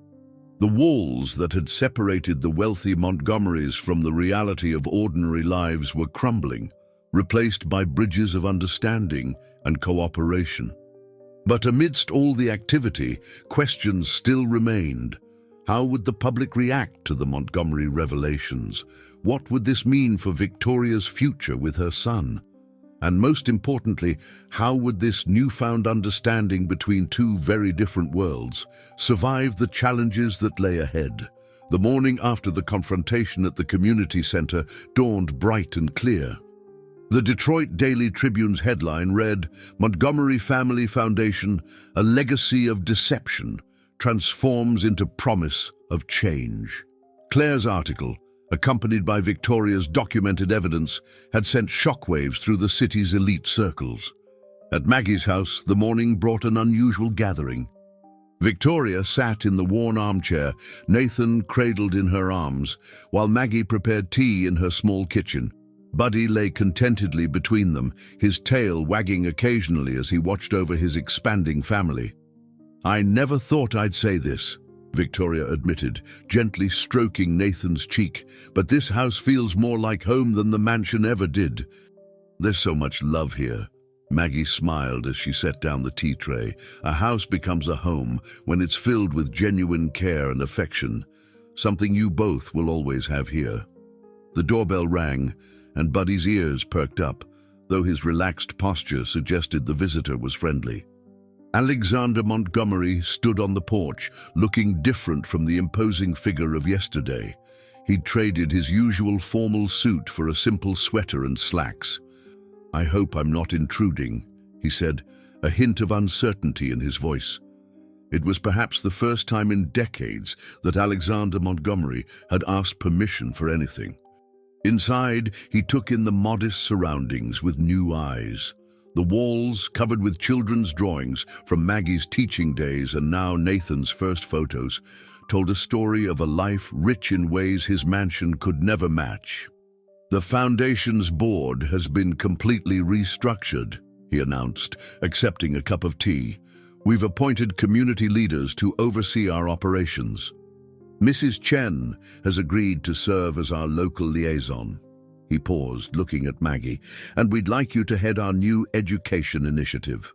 The walls that had separated the wealthy Montgomerys from the reality of ordinary lives were crumbling, replaced by bridges of understanding and cooperation. But amidst all the activity, questions still remained. How would the public react to the Montgomery revelations? What would this mean for Victoria's future with her son? And most importantly, how would this newfound understanding between two very different worlds survive the challenges that lay ahead? The morning after the confrontation at the community center dawned bright and clear. The Detroit Daily Tribune's headline read, "Montgomery Family Foundation, a legacy of deception, transforms into promise of change." Claire's article, accompanied by Victoria's documented evidence, had sent shockwaves through the city's elite circles. At Maggie's house, the morning brought an unusual gathering. Victoria sat in the worn armchair, Nathan cradled in her arms, while Maggie prepared tea in her small kitchen. Buddy lay contentedly between them, his tail wagging occasionally as he watched over his expanding family. "I never thought I'd say this," Victoria admitted, gently stroking Nathan's cheek, "but this house feels more like home than the mansion ever did. There's so much love here." Maggie smiled as she set down the tea tray. "A house becomes a home when it's filled with genuine care and affection, something you both will always have here." The doorbell rang, and Buddy's ears perked up, though his relaxed posture suggested the visitor was friendly. Alexander Montgomery stood on the porch, looking different from the imposing figure of yesterday. He'd traded his usual formal suit for a simple sweater and slacks. "I hope I'm not intruding," he said, a hint of uncertainty in his voice. It was perhaps the first time in decades that Alexander Montgomery had asked permission for anything. Inside, he took in the modest surroundings with new eyes. The walls, covered with children's drawings from Maggie's teaching days and now Nathan's first photos, told a story of a life rich in ways his mansion could never match. "The foundation's board has been completely restructured," he announced, accepting a cup of tea. "We've appointed community leaders to oversee our operations. Mrs. Chen has agreed to serve as our local liaison." He paused, looking at Maggie. "And we'd like you to head our new education initiative."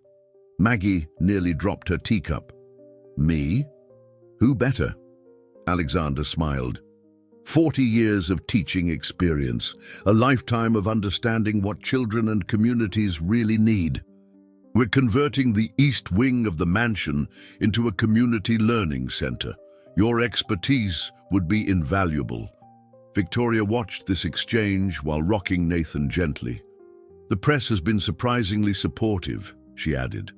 Maggie nearly dropped her teacup. "Me? Who better?" Alexander smiled. 40 years of teaching experience, a lifetime of understanding what children and communities really need. We're converting the east wing of the mansion into a community learning center. Your expertise would be invaluable." Victoria watched this exchange while rocking Nathan gently. "The press has been surprisingly supportive," she added.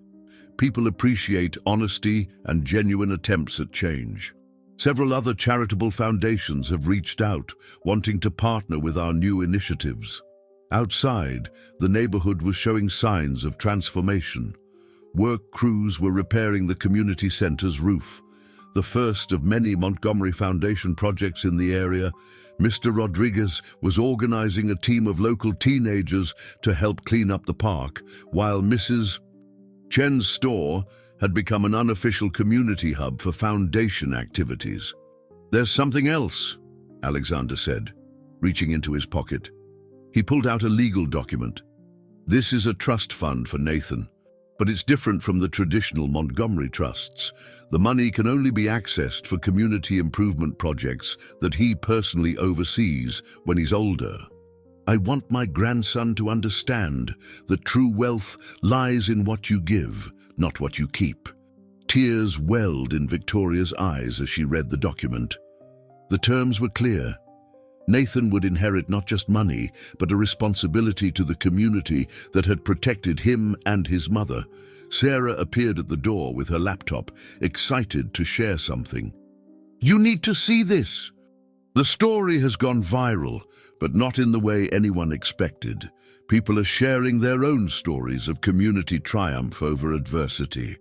"People appreciate honesty and genuine attempts at change. Several other charitable foundations have reached out, wanting to partner with our new initiatives." Outside, the neighborhood was showing signs of transformation. Work crews were repairing the community center's roof. The first of many Montgomery Foundation projects in the area, Mr. Rodriguez was organizing a team of local teenagers to help clean up the park, while Mrs. Chen's store had become an unofficial community hub for foundation activities. "There's something else," Alexander said, reaching into his pocket. He pulled out a legal document. "This is a trust fund for Nathan, but it's different from the traditional Montgomery trusts. The money can only be accessed for community improvement projects that he personally oversees when he's older. I want my grandson to understand that true wealth lies in what you give, not what you keep." Tears welled in Victoria's eyes as she read the document. The terms were clear. Nathan would inherit not just money, but a responsibility to the community that had protected him and his mother. Sarah appeared at the door with her laptop, excited to share something. "You need to see this!" The story has gone viral, but not in the way anyone expected. People are sharing their own stories of community triumph over adversity.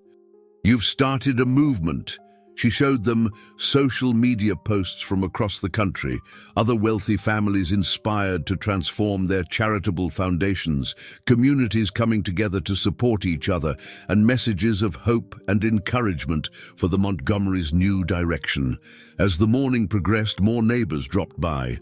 "You've started a movement." She showed them social media posts from across the country, other wealthy families inspired to transform their charitable foundations, communities coming together to support each other, and messages of hope and encouragement for the Montgomery's new direction. As the morning progressed, more neighbors dropped by.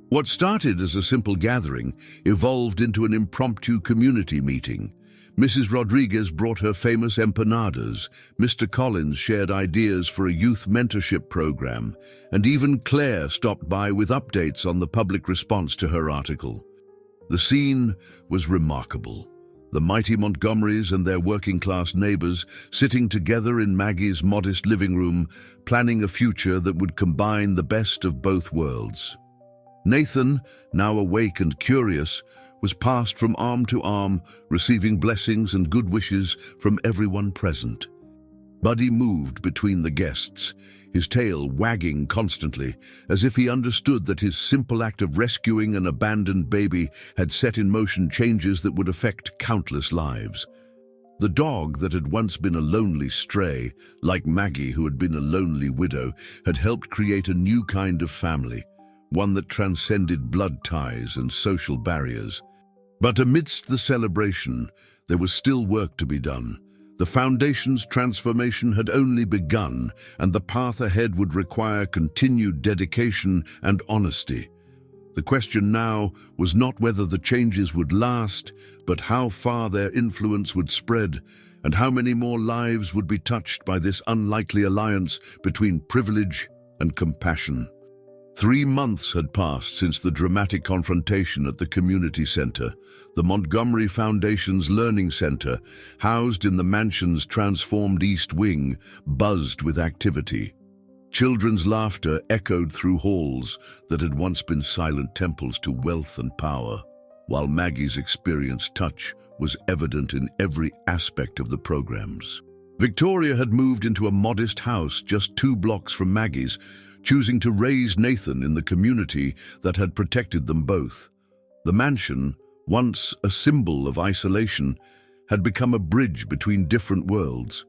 What started as a simple gathering evolved into an impromptu community meeting. Mrs. Rodriguez brought her famous empanadas, Mr. Collins shared ideas for a youth mentorship program, and even Claire stopped by with updates on the public response to her article. The scene was remarkable. The mighty Montgomerys and their working-class neighbors sitting together in Maggie's modest living room, planning a future that would combine the best of both worlds. Nathan, now awake and curious, was passed from arm to arm, receiving blessings and good wishes from everyone present. Buddy moved between the guests, his tail wagging constantly, as if he understood that his simple act of rescuing an abandoned baby had set in motion changes that would affect countless lives. The dog that had once been a lonely stray, like Maggie who had been a lonely widow, had helped create a new kind of family, one that transcended blood ties and social barriers. But amidst the celebration, there was still work to be done. The foundation's transformation had only begun, and the path ahead would require continued dedication and honesty. The question now was not whether the changes would last, but how far their influence would spread, and how many more lives would be touched by this unlikely alliance between privilege and compassion. 3 months had passed since the dramatic confrontation at the community center, the Montgomery Foundation's learning center, housed in the mansion's transformed East Wing, buzzed with activity. Children's laughter echoed through halls that had once been silent temples to wealth and power, while Maggie's experienced touch was evident in every aspect of the programs. Victoria had moved into a modest house just 2 blocks from Maggie's, choosing to raise Nathan in the community that had protected them both. The mansion, once a symbol of isolation, had become a bridge between different worlds.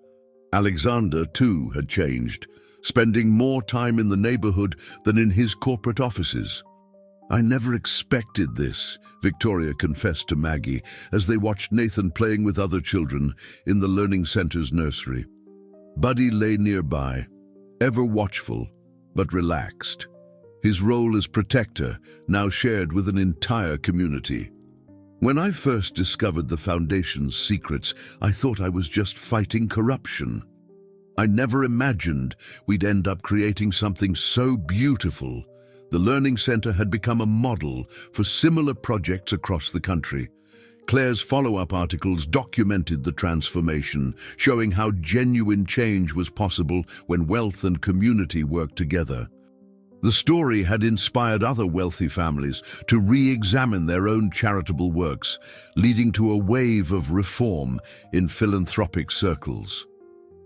Alexander, too, had changed, spending more time in the neighborhood than in his corporate offices. "I never expected this," Victoria confessed to Maggie as they watched Nathan playing with other children in the learning center's nursery. Buddy lay nearby, ever watchful, but relaxed. His role as protector now shared with an entire community. "When I first discovered the Foundation's secrets, I thought I was just fighting corruption. I never imagined we'd end up creating something so beautiful." The Learning Center had become a model for similar projects across the country. Claire's follow-up articles documented the transformation, showing how genuine change was possible when wealth and community worked together. The story had inspired other wealthy families to re-examine their own charitable works, leading to a wave of reform in philanthropic circles.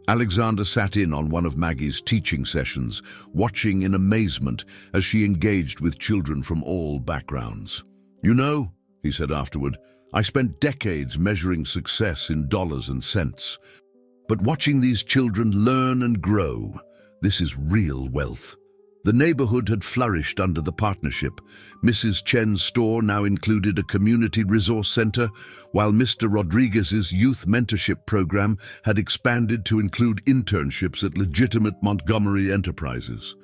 Alexander sat in on one of Maggie's teaching sessions, watching in amazement as she engaged with children from all backgrounds. "You know," he said afterward, "I spent decades measuring success in dollars and cents. But watching these children learn and grow, this is real wealth." The neighborhood had flourished under the partnership. Mrs. Chen's store now included a community resource center, while Mr. Rodriguez's youth mentorship program had expanded to include internships at legitimate Montgomery enterprises.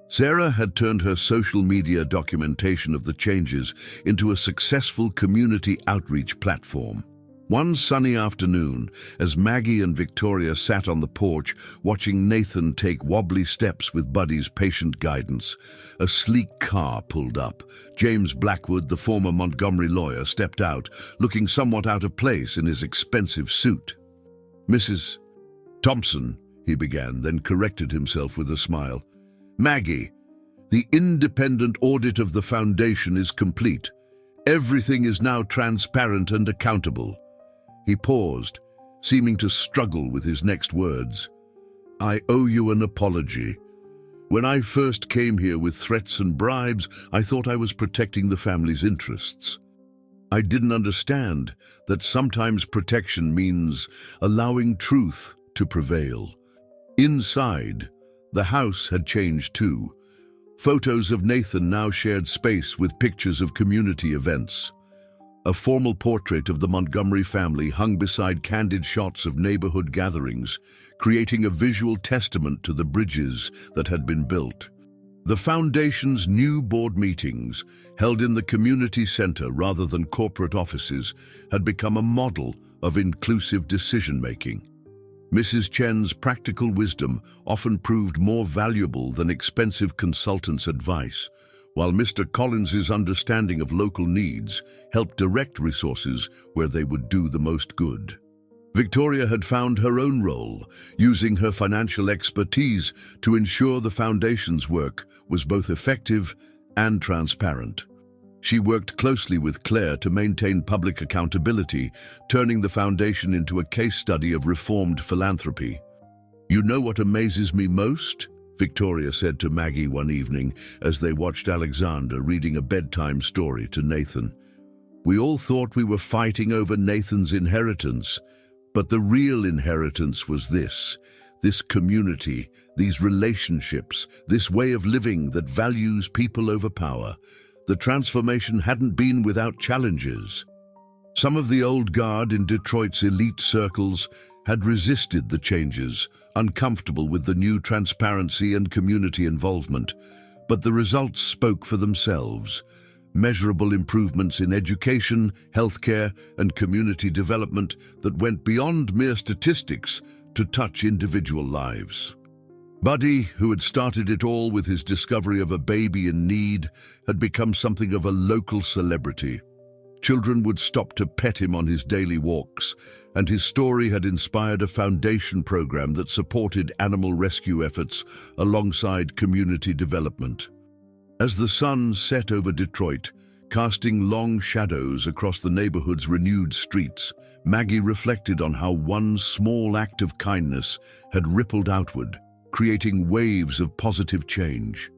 Sarah had turned her social media documentation of the changes into a successful community outreach platform. One sunny afternoon, as Maggie and Victoria sat on the porch watching Nathan take wobbly steps with Buddy's patient guidance, a sleek car pulled up. James Blackwood, the former Montgomery lawyer, stepped out, looking somewhat out of place in his expensive suit. "Mrs. Thompson," he began, then corrected himself with a smile. "Maggie, the independent audit of the Foundation is complete. Everything is now transparent and accountable." He paused, seeming to struggle with his next words. "I owe you an apology. When I first came here with threats and bribes, I thought I was protecting the family's interests. I didn't understand that sometimes protection means allowing truth to prevail." Inside, the house had changed too. Photos of Nathan now shared space with pictures of community events. A formal portrait of the Montgomery family hung beside candid shots of neighborhood gatherings, creating a visual testament to the bridges that had been built. The Foundation's new board meetings, held in the community center rather than corporate offices, had become a model of inclusive decision-making. Mrs. Chen's practical wisdom often proved more valuable than expensive consultants' advice, while Mr. Collins's understanding of local needs helped direct resources where they would do the most good. Victoria had found her own role, using her financial expertise to ensure the Foundation's work was both effective and transparent. She worked closely with Claire to maintain public accountability, turning the Foundation into a case study of reformed philanthropy. "You know what amazes me most?" Victoria said to Maggie one evening as they watched Alexander reading a bedtime story to Nathan. "We all thought we were fighting over Nathan's inheritance, but the real inheritance was this: this community, these relationships, this way of living that values people over power. The transformation hadn't been without challenges. Some of the old guard in Detroit's elite circles had resisted the changes, uncomfortable with the new transparency and community involvement. But the results spoke for themselves. Measurable improvements in education, healthcare, and community development that went beyond mere statistics to touch individual lives. Buddy, who had started it all with his discovery of a baby in need, had become something of a local celebrity. Children would stop to pet him on his daily walks, and his story had inspired a foundation program that supported animal rescue efforts alongside community development. As the sun set over Detroit, casting long shadows across the neighborhood's renewed streets, Maggie reflected on how one small act of kindness had rippled outward, creating waves of positive change.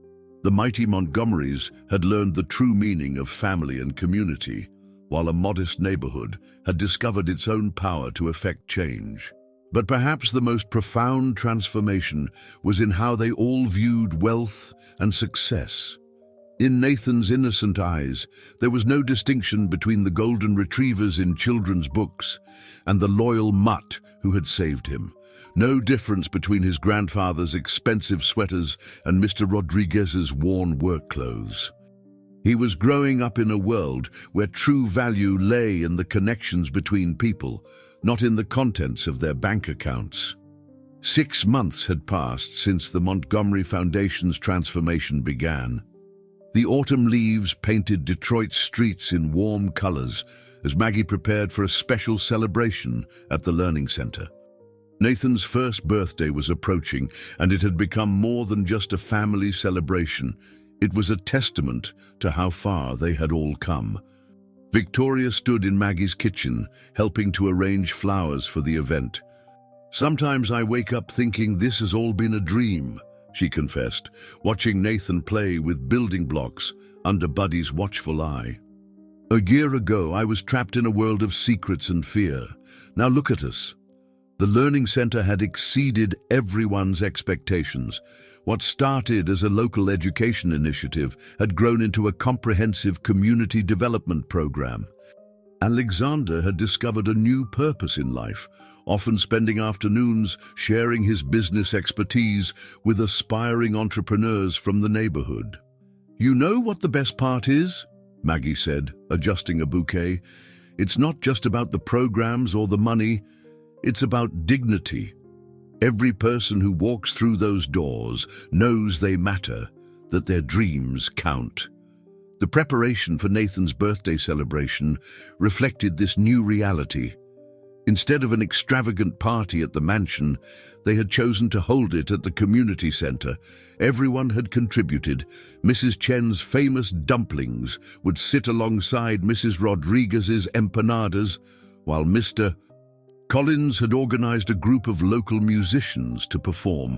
The mighty Montgomerys had learned the true meaning of family and community, while a modest neighborhood had discovered its own power to effect change. But perhaps the most profound transformation was in how they all viewed wealth and success. In Nathan's innocent eyes, there was no distinction between the golden retrievers in children's books and the loyal mutt who had saved him. No difference between his grandfather's expensive sweaters and Mr. Rodriguez's worn work clothes. He was growing up in a world where true value lay in the connections between people, not in the contents of their bank accounts. 6 months had passed since the Montgomery Foundation's transformation began. The autumn leaves painted Detroit's streets in warm colors as Maggie prepared for a special celebration at the Learning Center. Nathan's first birthday was approaching, and it had become more than just a family celebration. It was a testament to how far they had all come. Victoria stood in Maggie's kitchen, helping to arrange flowers for the event. "Sometimes I wake up thinking this has all been a dream," she confessed, watching Nathan play with building blocks under Buddy's watchful eye. "A year ago, I was trapped in a world of secrets and fear. Now look at us." The Learning Center had exceeded everyone's expectations. What started as a local education initiative had grown into a comprehensive community development program. Alexander had discovered a new purpose in life, often spending afternoons sharing his business expertise with aspiring entrepreneurs from the neighborhood. "You know what the best part is?" Maggie said, adjusting a bouquet. "It's not just about the programs or the money, it's about dignity. Every person who walks through those doors knows they matter, that their dreams count." The preparation for Nathan's birthday celebration reflected this new reality. Instead of an extravagant party at the mansion, they had chosen to hold it at the community center. Everyone had contributed. Mrs. Chen's famous dumplings would sit alongside Mrs. Rodriguez's empanadas, while Mr. Collins had organized a group of local musicians to perform.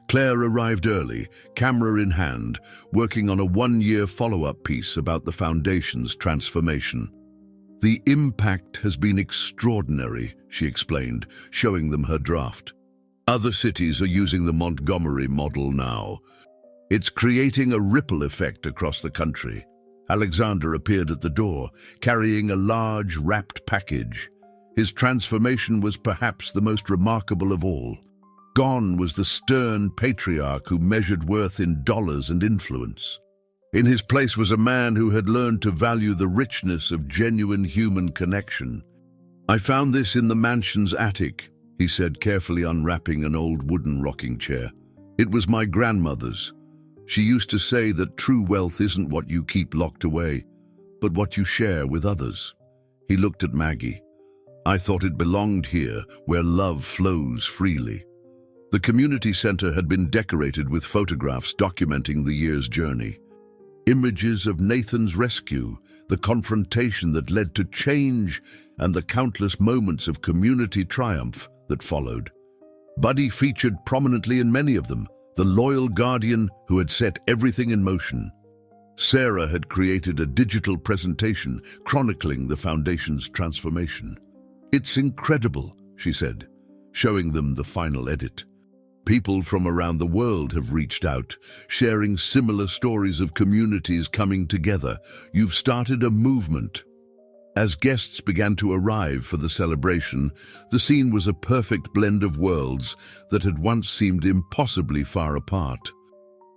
Claire arrived early, camera in hand, working on a 1-year follow-up piece about the Foundation's transformation. "The impact has been extraordinary," she explained, showing them her draft. "Other cities are using the Montgomery model now. It's creating a ripple effect across the country." Alexander appeared at the door, carrying a large, wrapped package. His transformation was perhaps the most remarkable of all. Gone was the stern patriarch who measured worth in dollars and influence. In his place was a man who had learned to value the richness of genuine human connection. "I found this in the mansion's attic," he said, carefully unwrapping an old wooden rocking chair. "It was my grandmother's. She used to say that true wealth isn't what you keep locked away, but what you share with others." He looked at Maggie. "I thought it belonged here, where love flows freely." The community center had been decorated with photographs documenting the year's journey. Images of Nathan's rescue, the confrontation that led to change, and the countless moments of community triumph that followed. Buddy featured prominently in many of them, the loyal guardian who had set everything in motion. Sarah had created a digital presentation chronicling the Foundation's transformation. "It's incredible," she said, showing them the final edit. People from around the world have reached out, sharing similar stories of communities coming together. You've started a movement. As guests began to arrive for the celebration, the scene was a perfect blend of worlds that had once seemed impossibly far apart.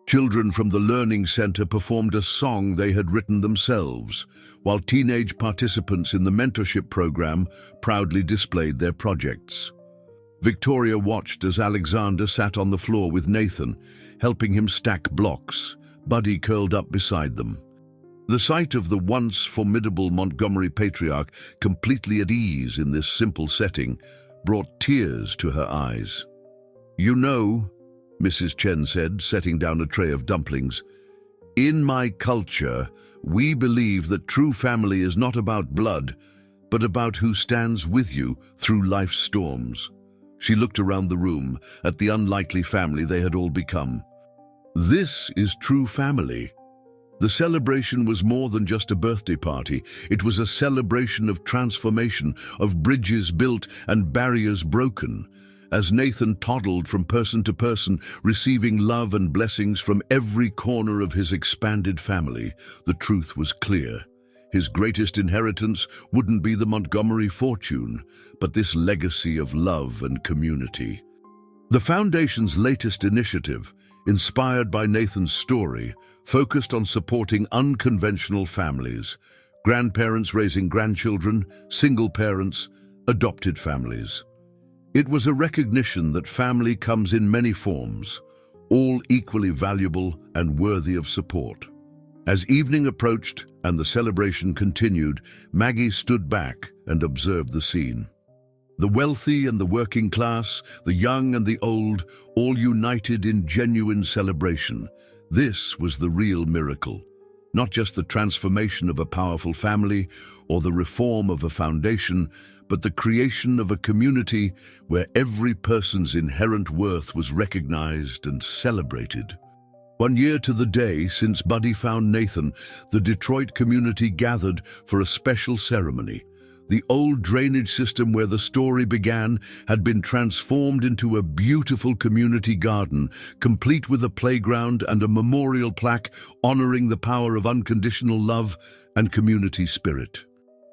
Children from the Learning Center performed a song they had written themselves, while teenage participants in the mentorship program proudly displayed their projects. Victoria watched as Alexander sat on the floor with Nathan, helping him stack blocks, Buddy curled up beside them. The sight of the once formidable Montgomery patriarch completely at ease in this simple setting brought tears to her eyes. "You know," Mrs. Chen said, setting down a tray of dumplings, "in my culture, we believe that true family is not about blood, but about who stands with you through life's storms." She looked around the room at the unlikely family they had all become. This is true family. The celebration was more than just a birthday party. It was a celebration of transformation, of bridges built and barriers broken. As Nathan toddled from person to person, receiving love and blessings from every corner of his expanded family, the truth was clear. His greatest inheritance wouldn't be the Montgomery fortune, but this legacy of love and community. The Foundation's latest initiative, inspired by Nathan's story, focused on supporting unconventional families, grandparents raising grandchildren, single parents, adopted families. It was a recognition that family comes in many forms, all equally valuable and worthy of support. As evening approached and the celebration continued, Maggie stood back and observed the scene. The wealthy and the working class, the young and the old, all united in genuine celebration. This was the real miracle. Not just the transformation of a powerful family or the reform of a foundation, but the creation of a community where every person's inherent worth was recognized and celebrated. 1 year to the day since Buddy found Nathan, the Detroit community gathered for a special ceremony. The old drainage system where the story began had been transformed into a beautiful community garden, complete with a playground and a memorial plaque honoring the power of unconditional love and community spirit.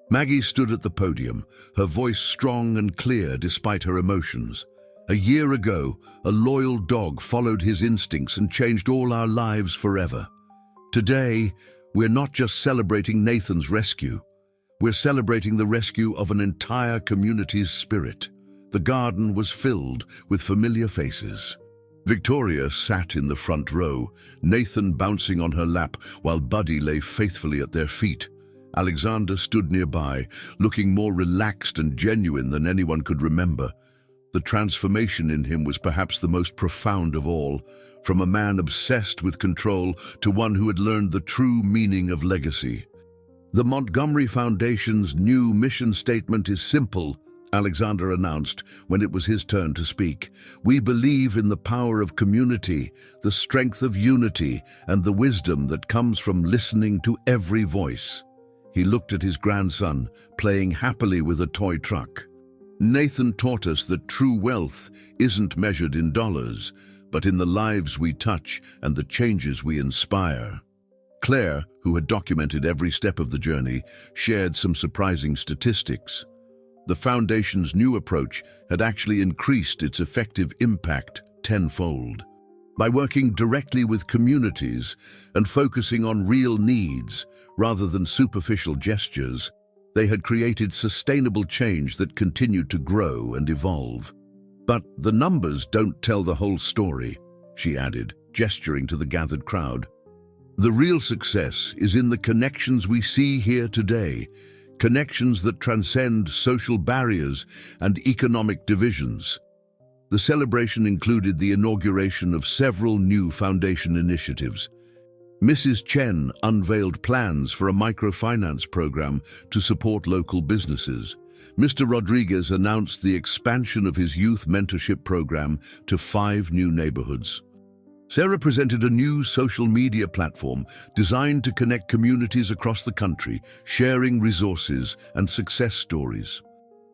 Maggie stood at the podium, her voice strong and clear despite her emotions. "A year ago, a loyal dog followed his instincts and changed all our lives forever. Today, we're not just celebrating Nathan's rescue. We're celebrating the rescue of an entire community's spirit." The garden was filled with familiar faces. Victoria sat in the front row, Nathan bouncing on her lap while Buddy lay faithfully at their feet. Alexander stood nearby, looking more relaxed and genuine than anyone could remember. The transformation in him was perhaps the most profound of all, from a man obsessed with control to one who had learned the true meaning of legacy. "The Montgomery Foundation's new mission statement is simple," Alexander announced when it was his turn to speak. "We believe in the power of community, the strength of unity, and the wisdom that comes from listening to every voice." He looked at his grandson, playing happily with a toy truck. "Nathan taught us that true wealth isn't measured in dollars, but in the lives we touch and the changes we inspire." Claire, who had documented every step of the journey, shared some surprising statistics. The Foundation's new approach had actually increased its effective impact tenfold. By working directly with communities and focusing on real needs rather than superficial gestures, they had created sustainable change that continued to grow and evolve. "But the numbers don't tell the whole story," she added, gesturing to the gathered crowd. "The real success is in the connections we see here today, connections that transcend social barriers and economic divisions." The celebration included the inauguration of several new foundation initiatives. Mrs. Chen unveiled plans for a microfinance program to support local businesses. Mr. Rodriguez announced the expansion of his youth mentorship program to 5 new neighborhoods. Sarah presented a new social media platform designed to connect communities across the country, sharing resources and success stories.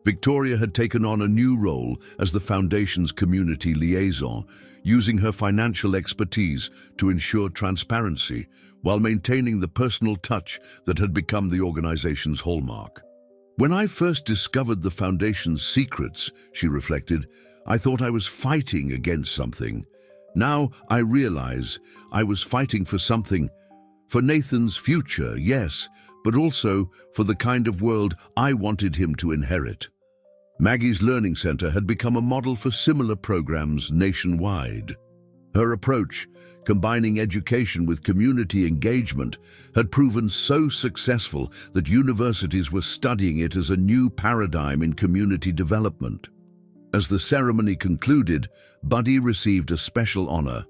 Victoria had taken on a new role as the Foundation's community liaison, using her financial expertise to ensure transparency while maintaining the personal touch that had become the organization's hallmark. "When I first discovered the Foundation's secrets," she reflected, "I thought I was fighting against something. Now I realize I was fighting for something, for Nathan's future, yes, but also for the kind of world I wanted him to inherit." Maggie's Learning Center had become a model for similar programs nationwide. Her approach, combining education with community engagement, had proven so successful that universities were studying it as a new paradigm in community development. As the ceremony concluded, Buddy received a special honor,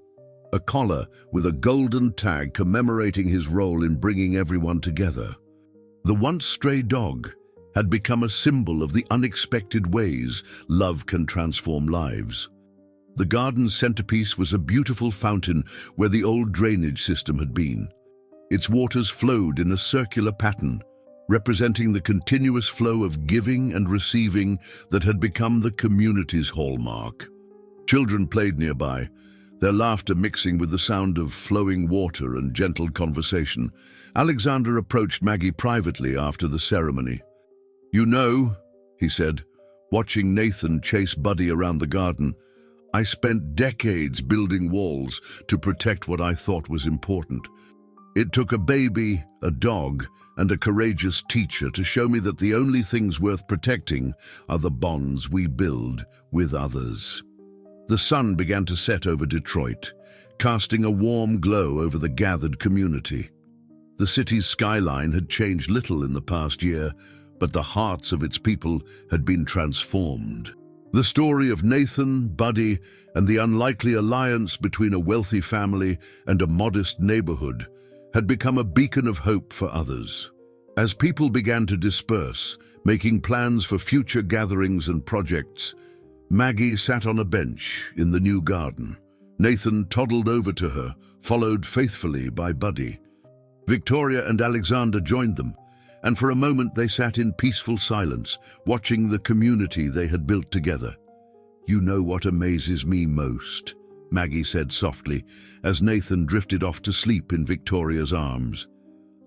a collar with a golden tag commemorating his role in bringing everyone together. The once stray dog had become a symbol of the unexpected ways love can transform lives. The garden's centerpiece was a beautiful fountain where the old drainage system had been. Its waters flowed in a circular pattern, representing the continuous flow of giving and receiving that had become the community's hallmark. Children played nearby, their laughter mixing with the sound of flowing water and gentle conversation. Alexander approached Maggie privately after the ceremony. "You know," he said, watching Nathan chase Buddy around the garden, "I spent decades building walls to protect what I thought was important. It took a baby, a dog, and a courageous teacher to show me that the only things worth protecting are the bonds we build with others." The sun began to set over Detroit, casting a warm glow over the gathered community. The city's skyline had changed little in the past year, but the hearts of its people had been transformed. The story of Nathan, Buddy, and the unlikely alliance between a wealthy family and a modest neighborhood had become a beacon of hope for others. As people began to disperse, making plans for future gatherings and projects, Maggie sat on a bench in the new garden. Nathan toddled over to her, followed faithfully by Buddy. Victoria and Alexander joined them, and for a moment they sat in peaceful silence, watching the community they had built together. "You know what amazes me most," Maggie said softly, as Nathan drifted off to sleep in Victoria's arms.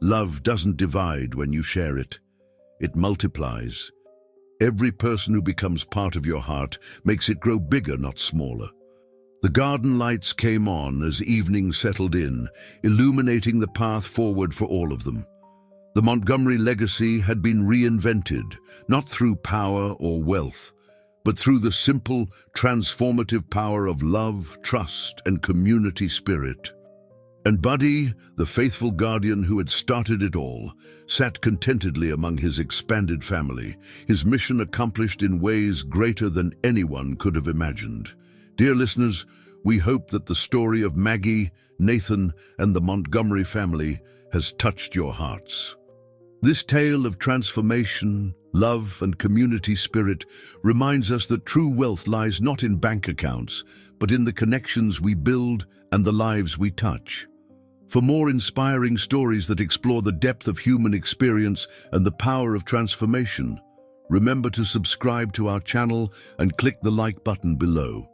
"Love doesn't divide when you share it. It multiplies. Every person who becomes part of your heart makes it grow bigger, not smaller." The garden lights came on as evening settled in, illuminating the path forward for all of them. The Montgomery legacy had been reinvented, not through power or wealth, but through the simple, transformative power of love, trust, and community spirit. And Buddy, the faithful guardian who had started it all, sat contentedly among his expanded family, his mission accomplished in ways greater than anyone could have imagined. Dear listeners, we hope that the story of Maggie, Nathan, and the Montgomery family has touched your hearts. This tale of transformation, love, and community spirit reminds us that true wealth lies not in bank accounts, but in the connections we build and the lives we touch. For more inspiring stories that explore the depth of human experience and the power of transformation, remember to subscribe to our channel and click the like button below.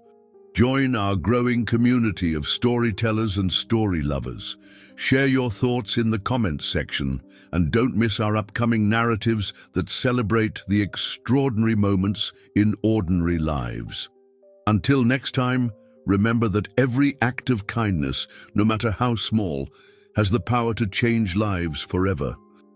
Join our growing community of storytellers and story lovers. Share your thoughts in the comments section, and don't miss our upcoming narratives that celebrate the extraordinary moments in ordinary lives. Until next time, remember that every act of kindness, no matter how small, has the power to change lives forever.